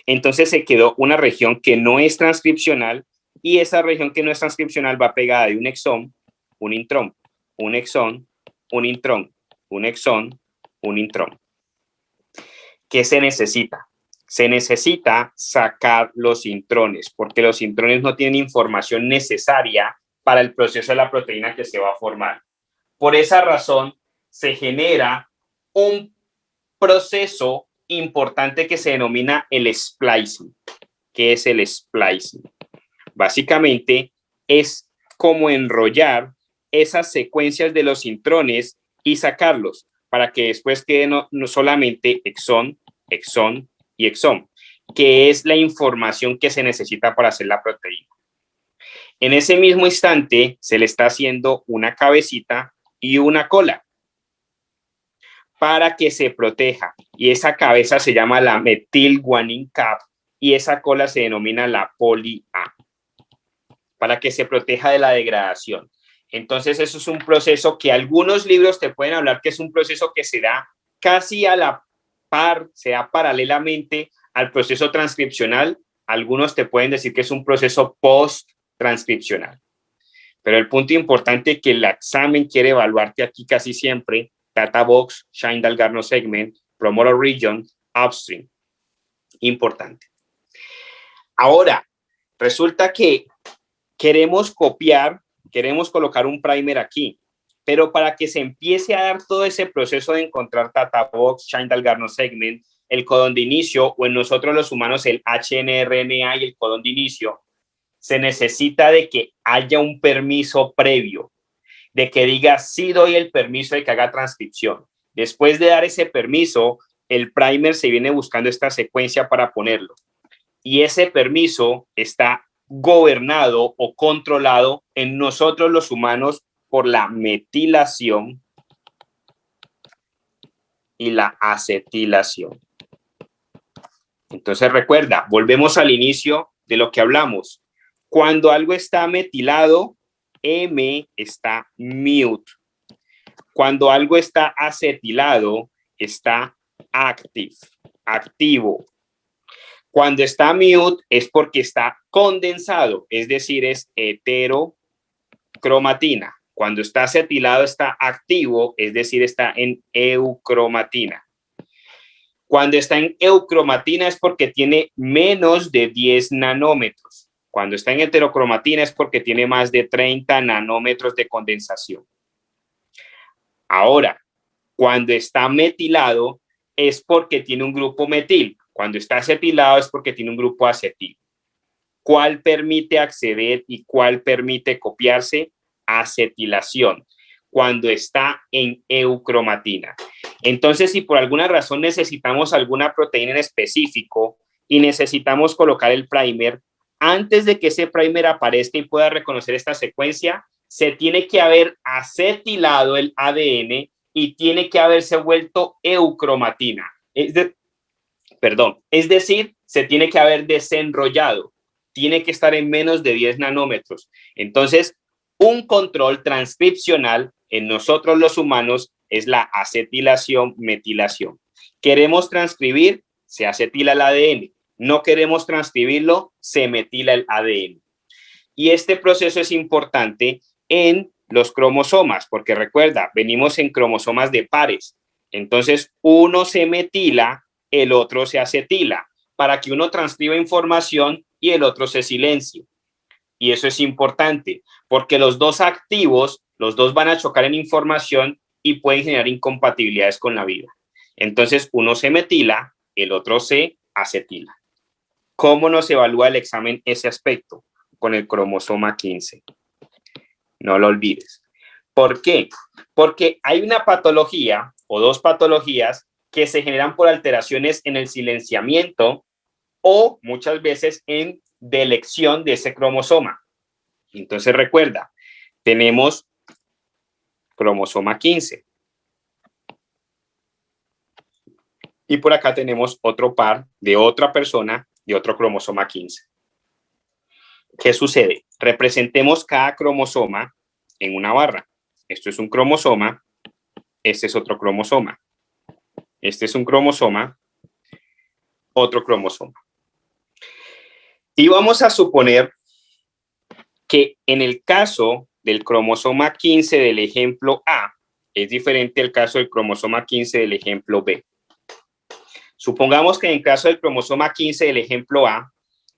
Entonces se quedó una región que no es transcripcional y esa región que no es transcripcional va pegada de un exón, un intrón, un exón, un intrón, un exón, un intrón. ¿Qué se necesita? Se necesita sacar los intrones, porque los intrones no tienen información necesaria para el proceso de la proteína que se va a formar. Por esa razón, se genera un proceso importante que se denomina el splicing. ¿Qué es el splicing? Básicamente, es como enrollar esas secuencias de los intrones y sacarlos para que después quede no solamente exón, exón y exón, que es la información que se necesita para hacer la proteína. En ese mismo instante se le está haciendo una cabecita y una cola para que se proteja, y esa cabeza se llama la metilguanine cap y esa cola se denomina la poli-A, para que se proteja de la degradación. Entonces eso es un proceso que algunos libros te pueden hablar que es un proceso que se da casi a la par, se da paralelamente al proceso transcripcional. Algunos te pueden decir que es un proceso post-transcripcional. Pero el punto importante que el examen quiere evaluarte aquí casi siempre, Tata Box, Shine-Dalgarno segment, promoter region, upstream. Importante. Ahora, resulta que queremos copiar, queremos colocar un primer aquí, pero para que se empiece a dar todo ese proceso de encontrar Tata Box, Shine-Dalgarno segment, el codón de inicio, o en nosotros los humanos el HNRNA y el codón de inicio, se necesita de que haya un permiso previo, de que diga sí doy el permiso de que haga transcripción. Después de dar ese permiso, el primer se viene buscando esta secuencia para ponerlo. Y ese permiso está gobernado o controlado en nosotros los humanos por la metilación y la acetilación. Entonces recuerda, volvemos al inicio de lo que hablamos. Cuando algo está metilado, M está mute. Cuando algo está acetilado, está activo. Cuando está mute es porque está condensado, es decir, es heterocromatina. Cuando está acetilado está activo, es decir, está en eucromatina. Cuando está en eucromatina es porque tiene menos de 10 nanómetros. Cuando está en heterocromatina es porque tiene más de 30 nanómetros de condensación. Ahora, cuando está metilado es porque tiene un grupo metil. Cuando está acetilado es porque tiene un grupo acetil. ¿Cuál permite acceder y cuál permite copiarse? Acetilación, cuando está en eucromatina. Entonces, si por alguna razón necesitamos alguna proteína en específico y necesitamos colocar el primer, antes de que ese primer aparezca y pueda reconocer esta secuencia, se tiene que haber acetilado el ADN y tiene que haberse vuelto eucromatina. Es decir, se tiene que haber desenrollado. Tiene que estar en menos de 10 nanómetros. Entonces, un control transcripcional en nosotros los humanos es la acetilación, metilación. Queremos transcribir, se acetila el ADN. No queremos transcribirlo, se metila el ADN. Y este proceso es importante en los cromosomas, porque recuerda, venimos en cromosomas de pares. Entonces, uno se metila, el otro se acetila, para que uno transcriba información y el otro se silencie. Y eso es importante, porque los dos activos, los dos van a chocar en información y pueden generar incompatibilidades con la vida. Entonces, uno se metila, el otro se acetila. ¿Cómo nos evalúa el examen ese aspecto? Con el cromosoma 15. No lo olvides. ¿Por qué? Porque hay una patología o dos patologías que se generan por alteraciones en el silenciamiento o muchas veces en delección de ese cromosoma. Entonces recuerda, tenemos cromosoma 15. Y por acá tenemos otro par de otra persona de otro cromosoma 15. ¿Qué sucede? Representemos cada cromosoma en una barra. Esto es un cromosoma, este es otro cromosoma. Este es un cromosoma, otro cromosoma. Y vamos a suponer que en el caso del cromosoma 15 del ejemplo A, es diferente al caso del cromosoma 15 del ejemplo B. Supongamos que en el caso del cromosoma 15 del ejemplo A,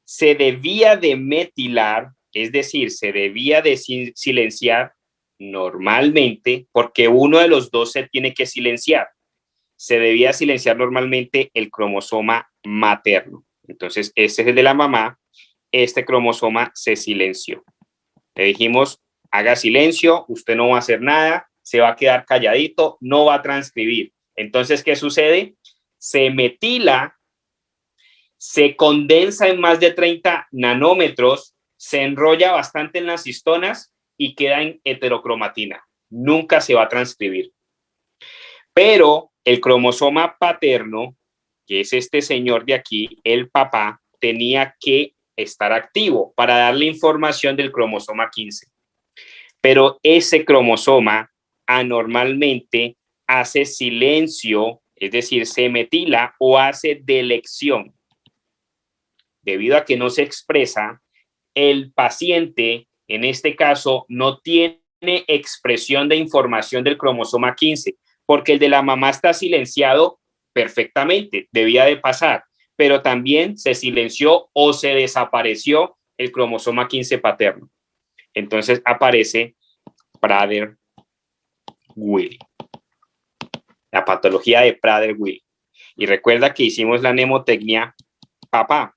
se debía de metilar, es decir, se debía de silenciar normalmente, porque uno de los dos se tiene que silenciar. Se debía silenciar normalmente el cromosoma materno. Entonces, este es el de la mamá, este cromosoma se silenció. Le dijimos, haga silencio, usted no va a hacer nada, se va a quedar calladito, no va a transcribir. Entonces, ¿qué sucede? Se metila, se condensa en más de 30 nanómetros, se enrolla bastante en las histonas y queda en heterocromatina. Nunca se va a transcribir. Pero el cromosoma paterno, que es este señor de aquí, el papá, tenía que estar activo para darle información del cromosoma 15. Pero ese cromosoma anormalmente hace silencio, es decir, se metila o hace delección. Debido a que no se expresa, el paciente, en este caso, no tiene expresión de información del cromosoma 15, porque el de la mamá está silenciado perfectamente, debía de pasar, pero también se silenció o se desapareció el cromosoma 15 paterno. Entonces aparece Prader-Willi, la patología de Prader-Willi. Y recuerda que hicimos la mnemotecnia papá.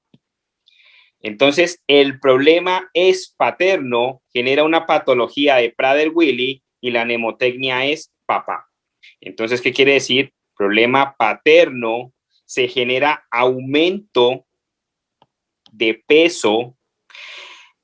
Entonces, el problema es paterno, genera una patología de Prader-Willi y la mnemotecnia es papá. Entonces, ¿qué quiere decir? Problema paterno, se genera aumento de peso.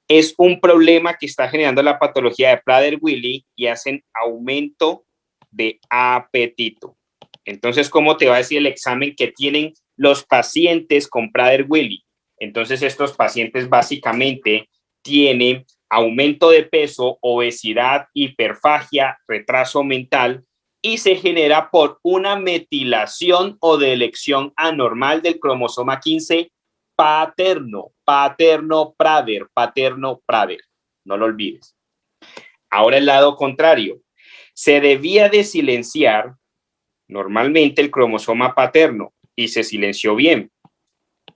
Es un problema que está generando la patología de Prader-Willi y hacen aumento de apetito. Entonces, ¿cómo te va a decir el examen que tienen los pacientes con Prader-Willi? Entonces, estos pacientes básicamente tienen aumento de peso, obesidad, hiperfagia, retraso mental y se genera por una metilación o delección anormal del cromosoma 15 paterno, paterno-Prader, paterno-Prader. No lo olvides. Ahora el lado contrario. Se debía de silenciar normalmente el cromosoma paterno y se silenció bien.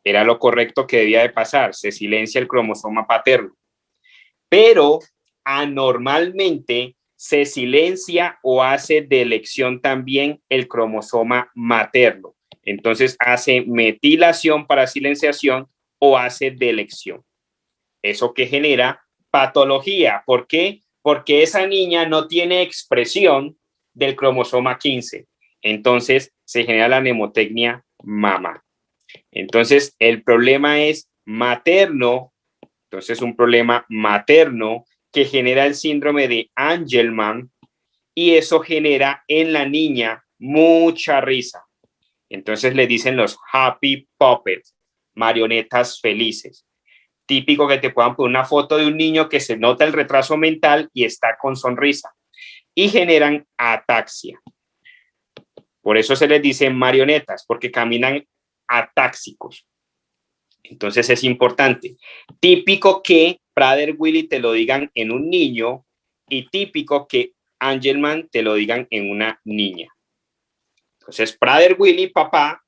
Era lo correcto que debía de pasar. Se silencia el cromosoma paterno. Pero anormalmente se silencia o hace delección también el cromosoma materno. Entonces hace metilación para silenciación o hace delección. Eso que genera patología. ¿Por qué? Porque esa niña no tiene expresión del cromosoma 15. Entonces se genera la mnemotecnia mama. Entonces el problema es materno. Entonces un problema materno que genera el síndrome de Angelman y eso genera en la niña mucha risa. Entonces le dicen los happy puppets, marionetas felices. Típico que te puedan poner una foto de un niño que se nota el retraso mental y está con sonrisa y generan ataxia. Por eso se les dice marionetas, porque caminan atáxicos. Entonces es importante. Típico que Prader-Willi te lo digan en un niño y típico que Angelman te lo digan en una niña. Entonces Prader-Willi, papá,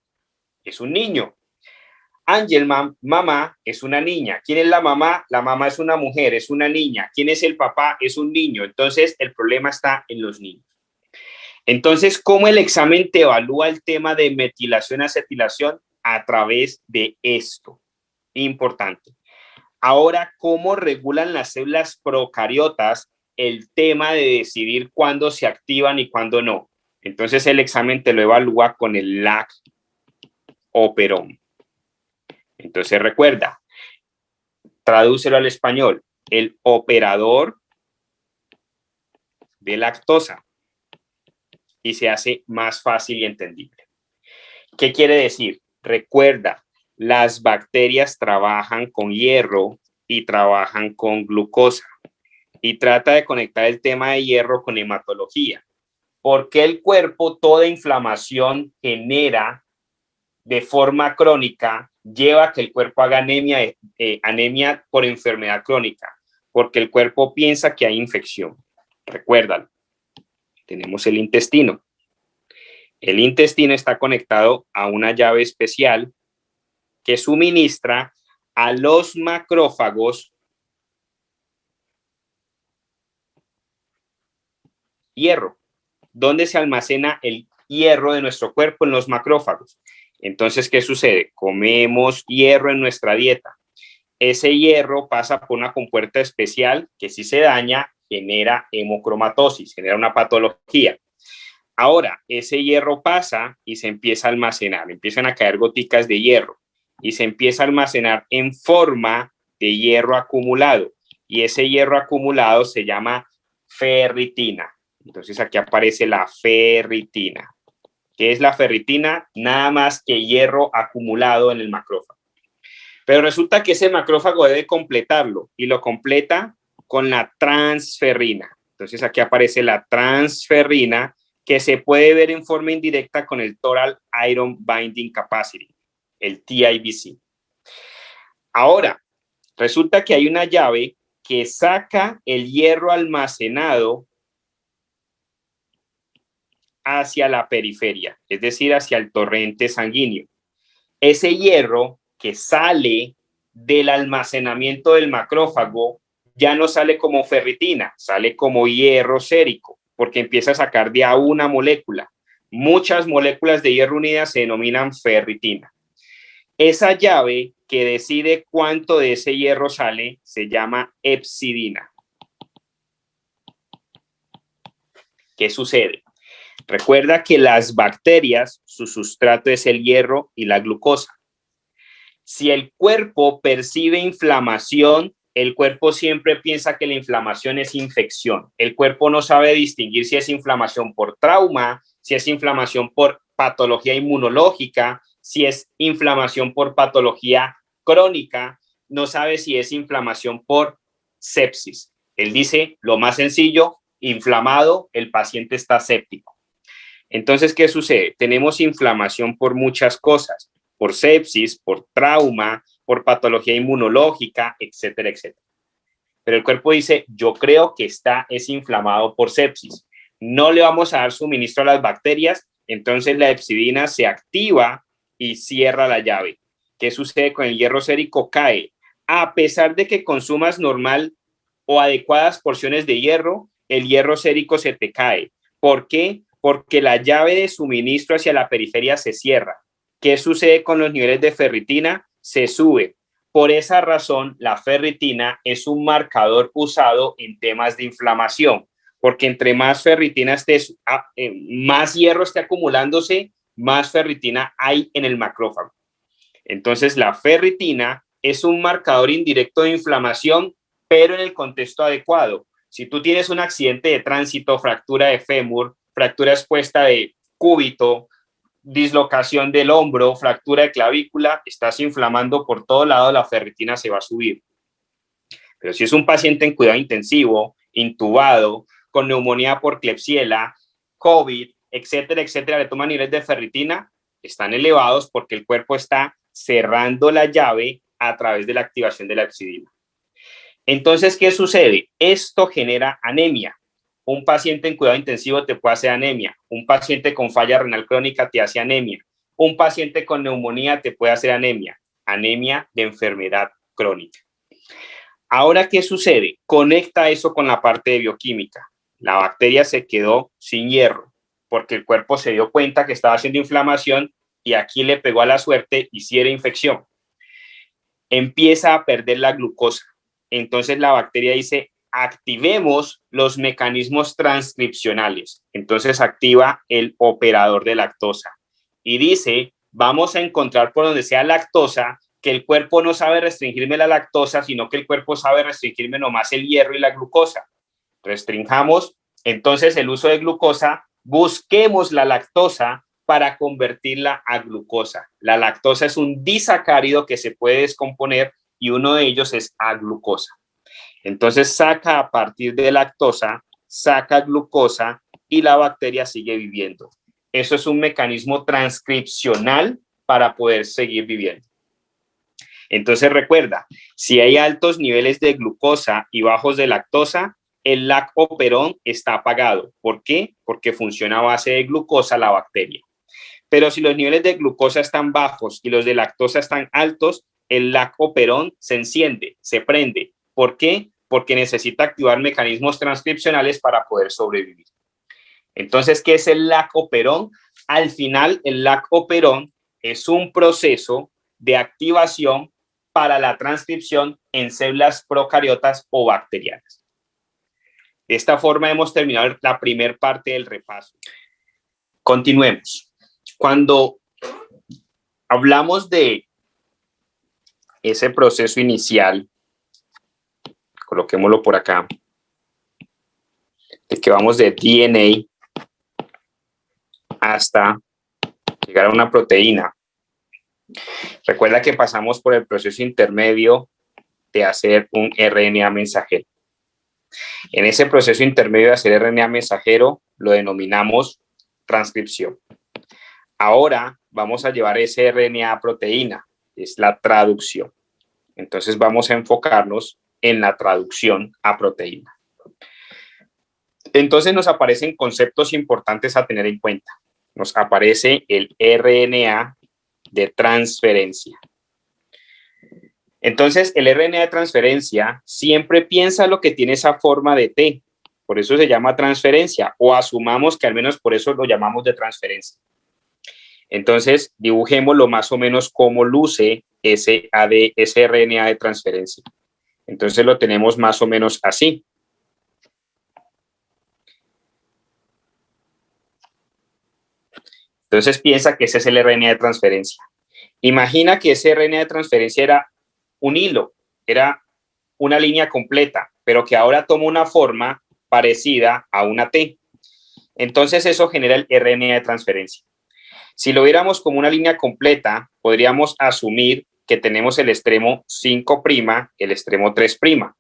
es un niño. Angelman, mamá, es una niña. ¿Quién es la mamá? La mamá es una mujer, es una niña. ¿Quién es el papá? Es un niño. Entonces el problema está en los niños. Entonces, ¿cómo el examen te evalúa el tema de metilación-acetilación? A través de esto. Importante. Ahora, ¿cómo regulan las células procariotas el tema de decidir cuándo se activan y cuándo no? Entonces, el examen te lo evalúa con el LAC operón. Entonces, recuerda, tradúcelo al español, el operador de lactosa y se hace más fácil y entendible. ¿Qué quiere decir? Recuerda, las bacterias trabajan con hierro y trabajan con glucosa. Y trata de conectar el tema de hierro con hematología. Porque el cuerpo, toda inflamación genera de forma crónica, lleva a que el cuerpo haga anemia, anemia por enfermedad crónica. Porque el cuerpo piensa que hay infección. Recuérdalo. Tenemos el intestino. El intestino está conectado a una llave especial que suministra a los macrófagos hierro. ¿Dónde se almacena el hierro de nuestro cuerpo? En los macrófagos. Entonces, ¿qué sucede? Comemos hierro en nuestra dieta. Ese hierro pasa por una compuerta especial que si se daña genera hemocromatosis, genera una patología. Ahora, ese hierro pasa y se empieza a almacenar, empiezan a caer goticas de hierro y se empieza a almacenar en forma de hierro acumulado y ese hierro acumulado se llama ferritina. Entonces aquí aparece la ferritina. ¿Qué es la ferritina? Nada más que hierro acumulado en el macrófago. Pero resulta que ese macrófago debe completarlo y lo completa con la transferrina. Entonces aquí aparece la transferrina que se puede ver en forma indirecta con el Total Iron Binding Capacity, el TIBC. Ahora, resulta que hay una llave que saca el hierro almacenado hacia la periferia, es decir, hacia el torrente sanguíneo. Ese hierro que sale del almacenamiento del macrófago ya no sale como ferritina, sale como hierro sérico, porque empieza a sacar de a una molécula. Muchas moléculas de hierro unidas se denominan ferritina. Esa llave que decide cuánto de ese hierro sale se llama hepcidina. ¿Qué sucede? Recuerda que las bacterias, su sustrato es el hierro y la glucosa. Si el cuerpo percibe inflamación, el cuerpo siempre piensa que la inflamación es infección. El cuerpo no sabe distinguir si es inflamación por trauma, si es inflamación por patología inmunológica, si es inflamación por patología crónica, no sabe si es inflamación por sepsis. Él dice, lo más sencillo, inflamado, el paciente está séptico. Entonces, ¿qué sucede? Tenemos inflamación por muchas cosas, por sepsis, por trauma, por patología inmunológica, etcétera, etcétera. Pero el cuerpo dice, yo creo que es inflamado por sepsis. No le vamos a dar suministro a las bacterias, entonces la hepcidina se activa y cierra la llave. ¿Qué sucede con el hierro sérico? Cae. A pesar de que consumas normal o adecuadas porciones de hierro, el hierro sérico se te cae. ¿Por qué? Porque la llave de suministro hacia la periferia se cierra. ¿Qué sucede con los niveles de ferritina? Se sube. Por esa razón, la ferritina es un marcador usado en temas de inflamación, porque entre más ferritina estés, más hierro esté acumulándose, más ferritina hay en el macrófago. Entonces, la ferritina es un marcador indirecto de inflamación, pero en el contexto adecuado. Si tú tienes un accidente de tránsito, fractura de fémur, fractura expuesta de cúbito, dislocación del hombro, fractura de clavícula, estás inflamando por todo lado, la ferritina se va a subir. Pero si es un paciente en cuidado intensivo, intubado, con neumonía por Klebsiella, COVID, etcétera, etcétera, le toman niveles de ferritina, están elevados porque el cuerpo está cerrando la llave a través de la activación de la hepcidina. Entonces, ¿qué sucede? Esto genera anemia. Un paciente en cuidado intensivo te puede hacer anemia. Un paciente con falla renal crónica te hace anemia. Un paciente con neumonía te puede hacer anemia. Anemia de enfermedad crónica. Ahora, ¿qué sucede? Conecta eso con la parte de bioquímica. La bacteria se quedó sin hierro porque el cuerpo se dio cuenta que estaba haciendo inflamación y aquí le pegó a la suerte y sí era infección. Empieza a perder la glucosa. Entonces la bacteria dice, activemos los mecanismos transcripcionales. Entonces activa el operador de lactosa y dice, vamos a encontrar por donde sea lactosa, que el cuerpo no sabe restringirme la lactosa, sino que el cuerpo sabe restringirme nomás el hierro y la glucosa. Restringamos entonces el uso de glucosa, busquemos la lactosa para convertirla a glucosa. La lactosa es un disacárido que se puede descomponer y uno de ellos es aglucosa. Entonces saca a partir de lactosa, saca glucosa y la bacteria sigue viviendo. Eso es un mecanismo transcripcional para poder seguir viviendo. Entonces recuerda, si hay altos niveles de glucosa y bajos de lactosa, el lac-operón está apagado. ¿Por qué? Porque funciona a base de glucosa la bacteria. Pero si los niveles de glucosa están bajos y los de lactosa están altos, el lac-operón se enciende, se prende. ¿Por qué? Porque necesita activar mecanismos transcripcionales para poder sobrevivir. Entonces, ¿qué es el lac-operón? Al final, el lac-operón es un proceso de activación para la transcripción en células procariotas o bacterianas. De esta forma hemos terminado la primera parte del repaso. Continuemos. Cuando hablamos de ese proceso inicial, coloquémoslo por acá, de que vamos de DNA hasta llegar a una proteína. Recuerda que pasamos por el proceso intermedio de hacer un RNA mensajero. En ese proceso intermedio de hacer RNA mensajero lo denominamos transcripción. Ahora vamos a llevar ese RNA a proteína, es la traducción. Entonces vamos a enfocarnos en la traducción a proteína. Entonces nos aparecen conceptos importantes a tener en cuenta. Nos aparece el RNA de transferencia. Entonces el RNA de transferencia siempre piensa lo que tiene esa forma de T. Por eso se llama transferencia, o asumamos que al menos por eso lo llamamos de transferencia. Entonces dibujémoslo más o menos como luce ese RNA de transferencia. Entonces lo tenemos más o menos así. Entonces piensa que ese es el RNA de transferencia. Imagina que ese RNA de transferencia era un hilo, era una línea completa, pero que ahora toma una forma parecida a una T. Entonces eso genera el RNA de transferencia. Si lo viéramos como una línea completa, podríamos asumir que tenemos el extremo 5', el extremo 3'.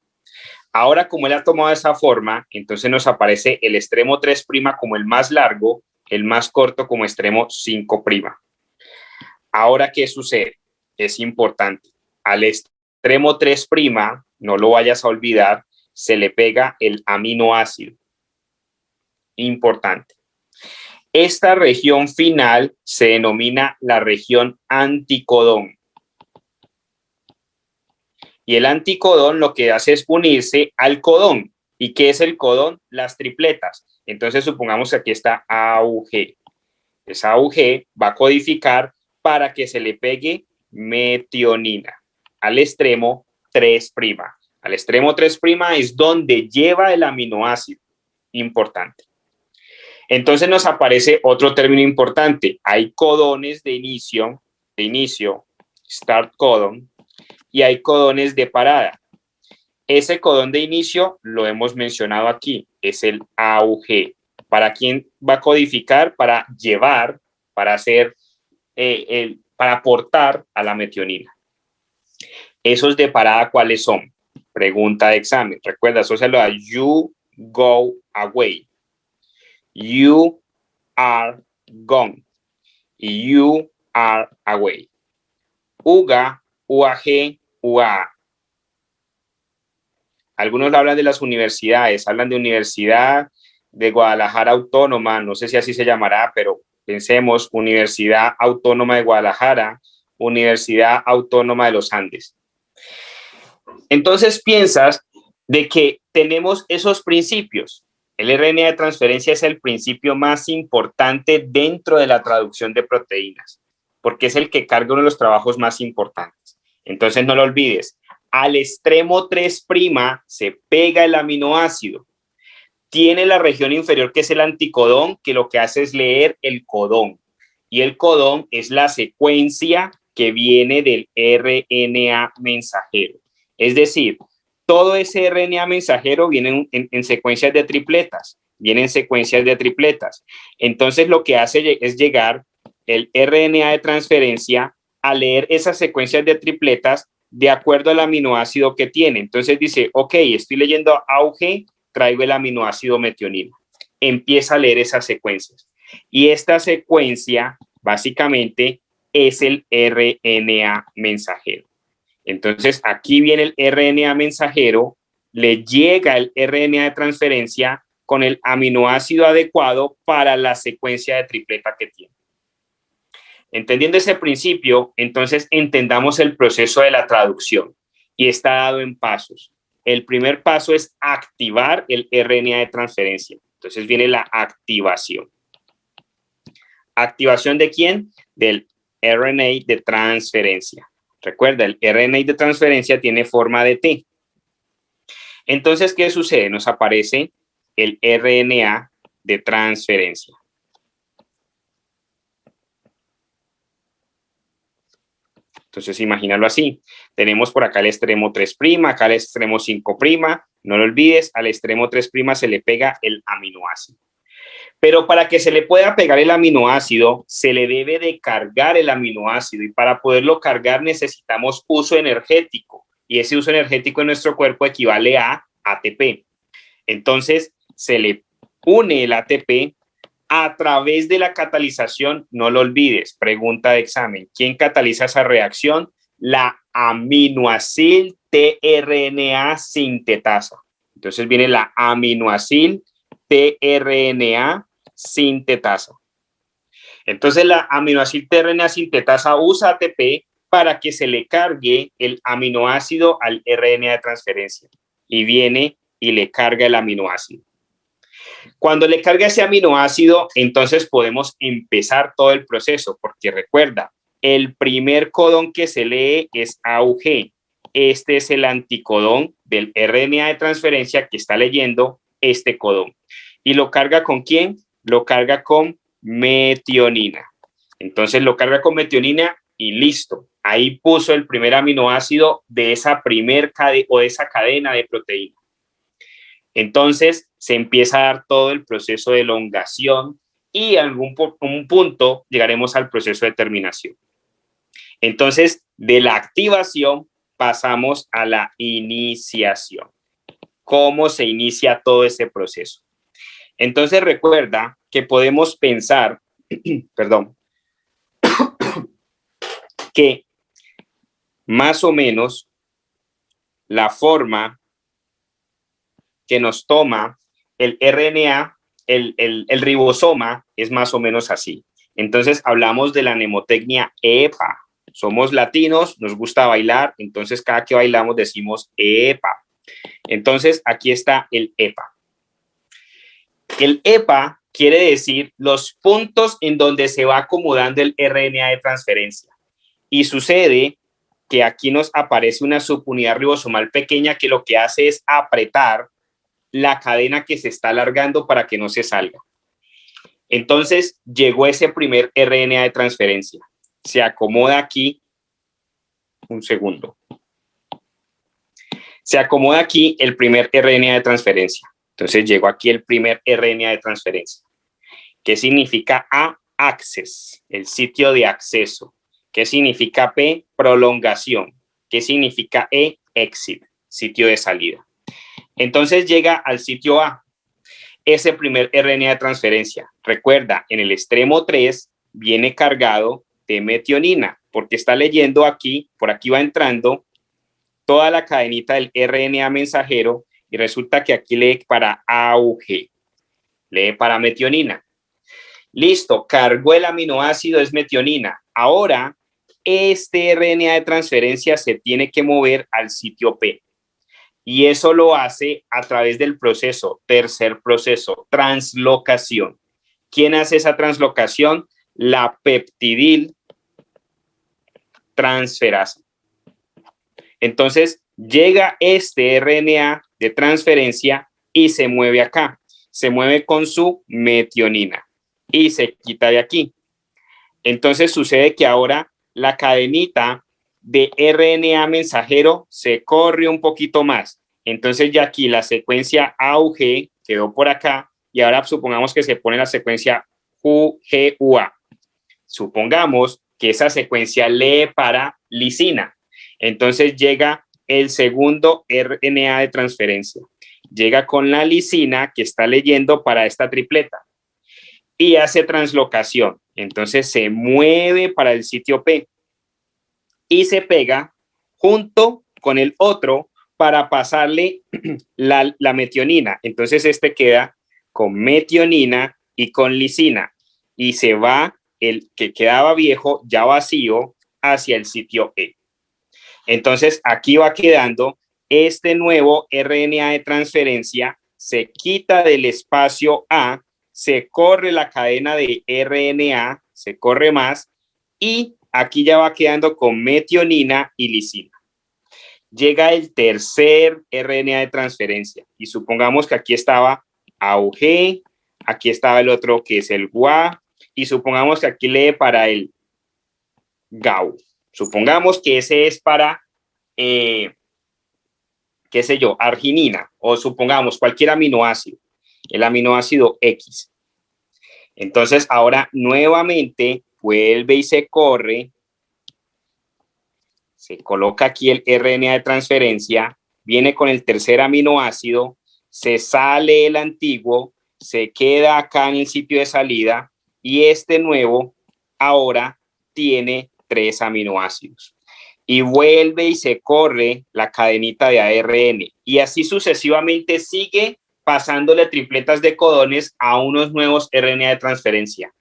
Ahora, como él ha tomado esa forma, entonces nos aparece el extremo 3' como el más largo, el más corto como extremo 5'. Ahora, ¿qué sucede? Es importante. Al extremo 3', no lo vayas a olvidar, se le pega el aminoácido. Importante. Esta región final se denomina la región anticodón. Y el anticodón lo que hace es unirse al codón. ¿Y qué es el codón? Las tripletas. Entonces, supongamos que aquí está AUG. Esa AUG va a codificar para que se le pegue metionina al extremo 3'. Al extremo 3' es donde lleva el aminoácido. Importante. Entonces nos aparece otro término importante. Hay codones de inicio, start codon, y hay codones de parada. Ese codón de inicio lo hemos mencionado aquí, es el AUG. ¿Para quién va a codificar? Para llevar, para hacer, para aportar a la metionina. ¿Esos de parada cuáles son? Pregunta de examen. Recuerda, asócialo a you go away. You are gone. Y you are away. UGA, UAG, UA. Algunos hablan de las universidades, hablan de Universidad de Guadalajara Autónoma, no sé si así se llamará, pero pensemos Universidad Autónoma de Guadalajara, Universidad Autónoma de los Andes. Entonces piensas de que tenemos esos principios. El RNA de transferencia es el principio más importante dentro de la traducción de proteínas, porque es el que carga uno de los trabajos más importantes. Entonces no lo olvides. Al extremo 3' se pega el aminoácido. Tiene la región inferior que es el anticodón, que lo que hace es leer el codón. Y el codón es la secuencia que viene del RNA mensajero. Es decir, todo ese RNA mensajero viene en secuencias de tripletas. Viene en secuencias de tripletas. Entonces lo que hace es llegar el RNA de transferencia a leer esas secuencias de tripletas de acuerdo al aminoácido que tiene. Entonces dice, ok, estoy leyendo AUG, traigo el aminoácido metionina. Empieza a leer esas secuencias. Y esta secuencia, básicamente, es el RNA mensajero. Entonces, aquí viene el RNA mensajero, le llega el RNA de transferencia con el aminoácido adecuado para la secuencia de tripleta que tiene. Entendiendo ese principio, entonces entendamos el proceso de la traducción y está dado en pasos. El primer paso es activar el RNA de transferencia. Entonces viene la activación. ¿Activación de quién? Del RNA de transferencia. Recuerda, el RNA de transferencia tiene forma de T. Entonces, ¿qué sucede? Nos aparece el RNA de transferencia. Entonces, imagínalo así. Tenemos por acá el extremo 3', acá el extremo 5'. No lo olvides, al extremo 3' se le pega el aminoácido. Pero para que se le pueda pegar el aminoácido, se le debe de cargar el aminoácido. Y para poderlo cargar necesitamos uso energético. Y ese uso energético en nuestro cuerpo equivale a ATP. Entonces, se le une el ATP a través de la catalización, no lo olvides, pregunta de examen. ¿Quién cataliza esa reacción? La aminoacil tRNA sintetasa. Entonces viene la aminoacil tRNA sintetasa. Entonces la aminoacil tRNA sintetasa usa ATP para que se le cargue el aminoácido al RNA de transferencia. Y viene y le carga el aminoácido. Cuando le carga ese aminoácido, entonces podemos empezar todo el proceso, porque recuerda, el primer codón que se lee es AUG. Este es el anticodón del RNA de transferencia que está leyendo este codón. ¿Y lo carga con quién? Lo carga con metionina. Entonces lo carga con metionina y listo. Ahí puso el primer aminoácido de esa esa cadena de proteína. Entonces se empieza a dar todo el proceso de elongación y en un punto llegaremos al proceso de terminación. Entonces, de la activación pasamos a la iniciación. ¿Cómo se inicia todo ese proceso? Entonces recuerda que podemos pensar, perdón, que más o menos la forma que nos toma el RNA, el ribosoma, es más o menos así. Entonces hablamos de la mnemotecnia EPA. Somos latinos, nos gusta bailar, entonces cada que bailamos decimos EPA. Entonces aquí está el EPA. El EPA quiere decir los puntos en donde se va acomodando el RNA de transferencia. Y sucede que aquí nos aparece una subunidad ribosomal pequeña que lo que hace es apretar la cadena que se está alargando para que no se salga. Entonces llegó ese primer RNA de transferencia. Se acomoda aquí, un segundo. Se acomoda aquí el primer RNA de transferencia. Entonces llegó aquí el primer RNA de transferencia. ¿Qué significa A? Access, el sitio de acceso. ¿Qué significa P? Prolongación. ¿Qué significa E? Exit, sitio de salida. Entonces llega al sitio A, ese primer RNA de transferencia. Recuerda, en el extremo 3 viene cargado de metionina, porque está leyendo aquí, por aquí va entrando toda la cadenita del RNA mensajero y resulta que aquí lee para AUG, lee para metionina. Listo, cargó el aminoácido, es metionina. Ahora, este RNA de transferencia se tiene que mover al sitio P. Y eso lo hace a través del proceso, tercer proceso, translocación. ¿Quién hace esa translocación? La peptidil transferasa. Entonces, llega este RNA de transferencia y se mueve acá. Se mueve con su metionina y se quita de aquí. Entonces, sucede que ahora la cadenita de RNA mensajero se corre un poquito más. Entonces ya aquí la secuencia AUG quedó por acá y ahora supongamos que se pone la secuencia UGUA. Supongamos que esa secuencia lee para lisina. Entonces llega el segundo RNA de transferencia. Llega con la lisina que está leyendo para esta tripleta y hace translocación. Entonces se mueve para el sitio P y se pega junto con el otro para pasarle la metionina. Entonces este queda con metionina y con lisina y se va el que quedaba viejo ya vacío hacia el sitio E. Entonces aquí va quedando este nuevo RNA de transferencia, se quita del espacio A, se corre la cadena de RNA, se corre más y aquí ya va quedando con metionina y lisina. Llega el tercer RNA de transferencia y supongamos que aquí estaba AUG, aquí estaba el otro que es el GUA y supongamos que aquí lee para el GAU. Supongamos que ese es para, qué sé yo, arginina o supongamos cualquier aminoácido, el aminoácido X. Entonces ahora nuevamente vuelve y se corre, se coloca aquí el RNA de transferencia, viene con el tercer aminoácido, se sale el antiguo, se queda acá en el sitio de salida y este nuevo ahora tiene 3 aminoácidos. Y vuelve y se corre la cadenita de ARN y así sucesivamente sigue pasándole tripletas de codones a unos nuevos RNA de transferencia.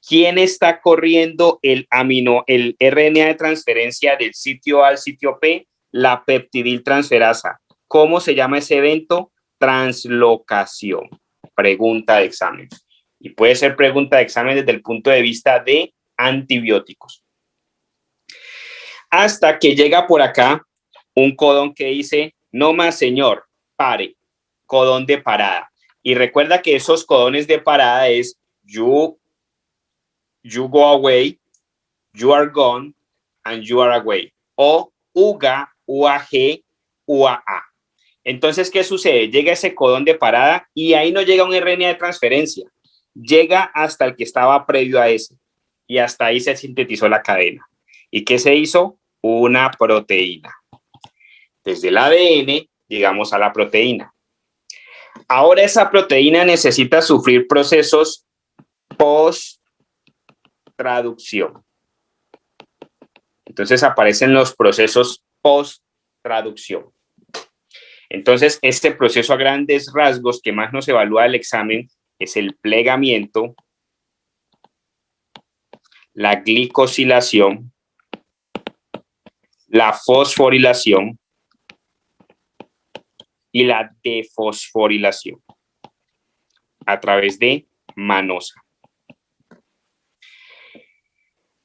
¿Quién está corriendo el RNA de transferencia del sitio A al sitio P? La peptidiltransferasa. ¿Cómo se llama ese evento? Translocación. Pregunta de examen. Y puede ser pregunta de examen desde el punto de vista de antibióticos. Hasta que llega por acá un codón que dice, no más señor, pare, codón de parada. Y recuerda que esos codones de parada es you go away, you are gone, and you are away. O UGA, UAG, UAA. Entonces, ¿qué sucede? Llega ese codón de parada y ahí no llega un RNA de transferencia. Llega hasta el que estaba previo a ese. Y hasta ahí se sintetizó la cadena. ¿Y qué se hizo? Una proteína. Desde el ADN llegamos a la proteína. Ahora esa proteína necesita sufrir procesos post-traducción. Entonces aparecen los procesos post-traducción. Entonces, este proceso a grandes rasgos que más nos evalúa el examen es el plegamiento, la glicosilación, la fosforilación y la defosforilación a través de manosa.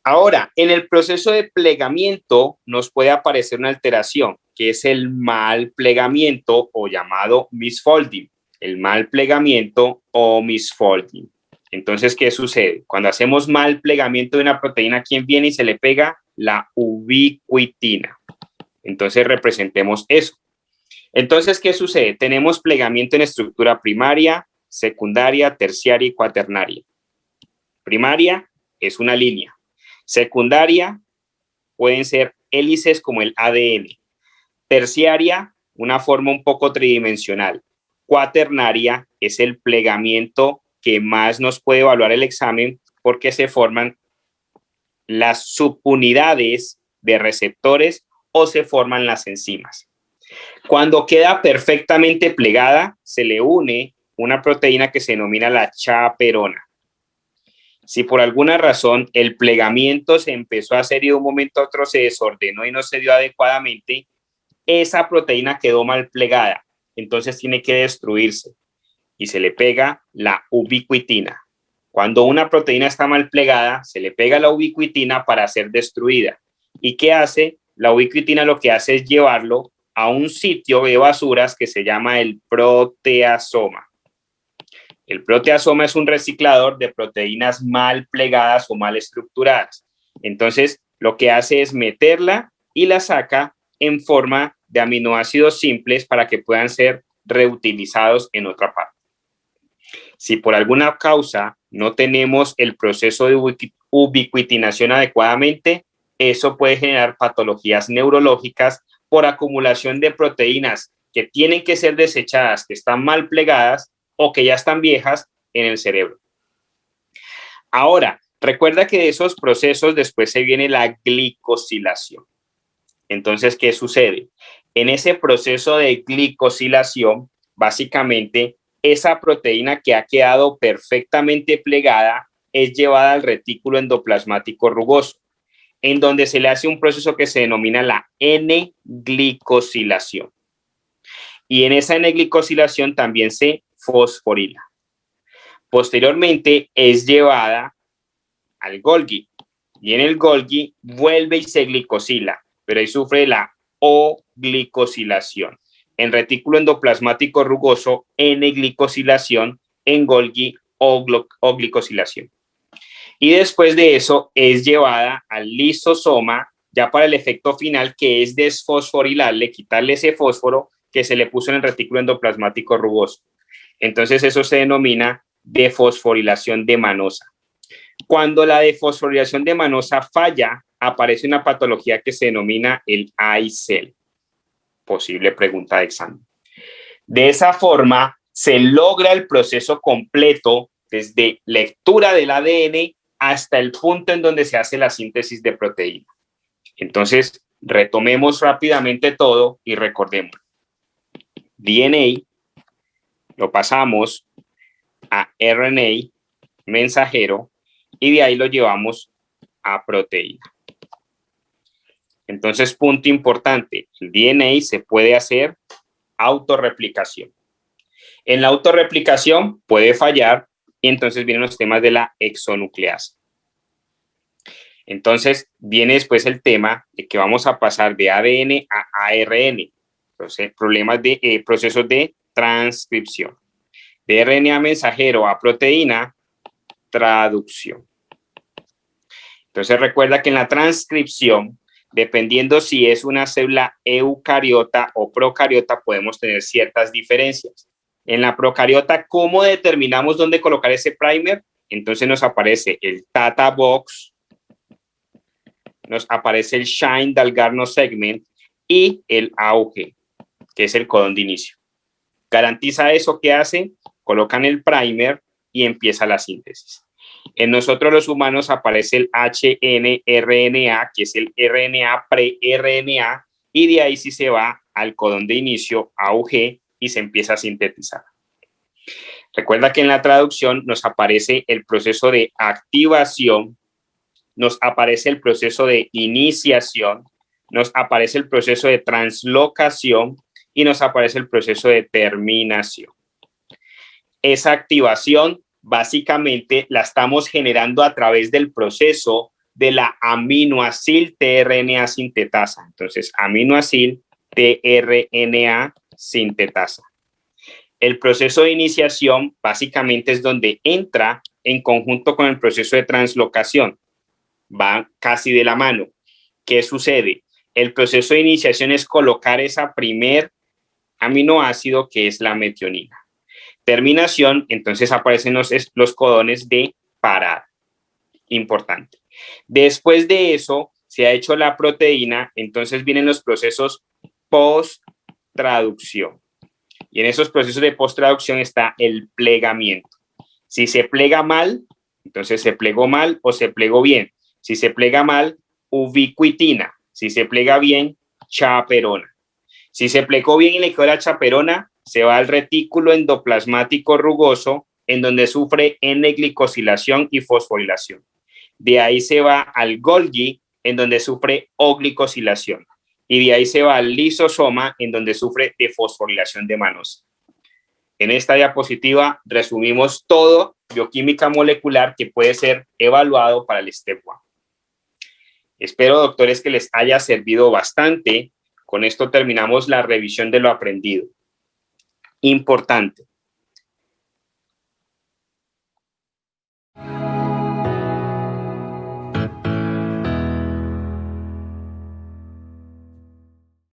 Ahora, en el proceso de plegamiento nos puede aparecer una alteración, que es el mal plegamiento o llamado misfolding, el mal plegamiento o misfolding. Entonces, ¿qué sucede? Cuando hacemos mal plegamiento de una proteína, ¿quién viene y se le pega? La ubiquitina. Entonces, representemos eso. Entonces, ¿qué sucede? Tenemos plegamiento en estructura primaria, secundaria, terciaria y cuaternaria. Primaria es una línea. Secundaria pueden ser hélices como el ADN. Terciaria, una forma un poco tridimensional. Cuaternaria es el plegamiento que más nos puede evaluar el examen porque se forman las subunidades de receptores o se forman las enzimas. Cuando queda perfectamente plegada, se le une una proteína que se denomina la chaperona. Si por alguna razón el plegamiento se empezó a hacer y de un momento a otro se desordenó y no se dio adecuadamente, esa proteína quedó mal plegada, entonces tiene que destruirse y se le pega la ubiquitina. Cuando una proteína está mal plegada, se le pega la ubiquitina para ser destruida. ¿Y qué hace? La ubiquitina lo que hace es llevarlo a un sitio de basuras que se llama el proteasoma. El proteasoma es un reciclador de proteínas mal plegadas o mal estructuradas. Entonces, lo que hace es meterla y la saca en forma de aminoácidos simples para que puedan ser reutilizados en otra parte. Si por alguna causa no tenemos el proceso de ubiquitinación adecuadamente, eso puede generar patologías neurológicas por acumulación de proteínas que tienen que ser desechadas, que están mal plegadas o que ya están viejas en el cerebro. Ahora, recuerda que de esos procesos después se viene la glicosilación. Entonces, ¿qué sucede? En ese proceso de glicosilación, básicamente, esa proteína que ha quedado perfectamente plegada es llevada al retículo endoplasmático rugoso, en donde se le hace un proceso que se denomina la N-glicosilación. Y en esa N-glicosilación también se fosforila. Posteriormente es llevada al Golgi y en el Golgi vuelve y se glicosila, pero ahí sufre la O-glicosilación. En retículo endoplasmático rugoso, N-glicosilación, en Golgi O-glicosilación. Y después de eso es llevada al lisosoma ya para el efecto final, que es desfosforilarle, quitarle ese fósforo que se le puso en el retículo endoplasmático rugoso. Entonces eso se denomina defosforilación de manosa. Cuando la defosforilación de manosa falla, aparece una patología que se denomina el AICEL. Posible pregunta de examen. De esa forma, se logra el proceso completo desde lectura del ADN hasta el punto en donde se hace la síntesis de proteína. Entonces, retomemos rápidamente todo y recordemos. DNA lo pasamos a RNA mensajero y de ahí lo llevamos a proteína. Entonces, punto importante, el DNA se puede hacer autorreplicación. En la autorreplicación puede fallar y entonces vienen los temas de la exonucleasa. Entonces, viene después el tema de que vamos a pasar de ADN a ARN, entonces, problemas de procesos de transcripción. De RNA mensajero a proteína, traducción. Entonces, recuerda que en la transcripción, dependiendo si es una célula eucariota o procariota, podemos tener ciertas diferencias. En la procariota, ¿cómo determinamos dónde colocar ese primer? Entonces nos aparece el Tata Box, nos aparece el Shine Dalgarno Segment y el auge, que es el codón de inicio. Garantiza eso, ¿qué hace? Colocan el primer y empieza la síntesis. En nosotros los humanos aparece el hnRNA, que es el RNA pre-RNA, y de ahí sí se va al codón de inicio, AUG, y se empieza a sintetizar. Recuerda que en la traducción nos aparece el proceso de activación, nos aparece el proceso de iniciación, nos aparece el proceso de translocación y nos aparece el proceso de terminación. Esa activación básicamente la estamos generando a través del proceso de la aminoacil tRNA sintetasa. Entonces, aminoacil tRNA sintetasa. El proceso de iniciación básicamente es donde entra en conjunto con el proceso de translocación. Va casi de la mano. ¿Qué sucede? El proceso de iniciación es colocar esa primer aminoácido que es la metionina. Terminación, entonces aparecen los codones de parar. Importante. Después de eso, se ha hecho la proteína, entonces vienen los procesos post-traducción. Y en esos procesos de post-traducción está el plegamiento. Si se plega mal, entonces se plegó mal o se plegó bien. Si se plega mal, ubiquitina. Si se plega bien, chaperona. Si se plegó bien y le quedó la chaperona, se va al retículo endoplasmático rugoso, en donde sufre N-glicosilación y fosforilación. De ahí se va al Golgi, en donde sufre O-glicosilación. Y de ahí se va al lisosoma, en donde sufre de fosforilación de manosa. En esta diapositiva resumimos todo bioquímica molecular que puede ser evaluado para el Step 1. Espero, doctores, que les haya servido bastante. Con esto terminamos la revisión de lo aprendido. Importante.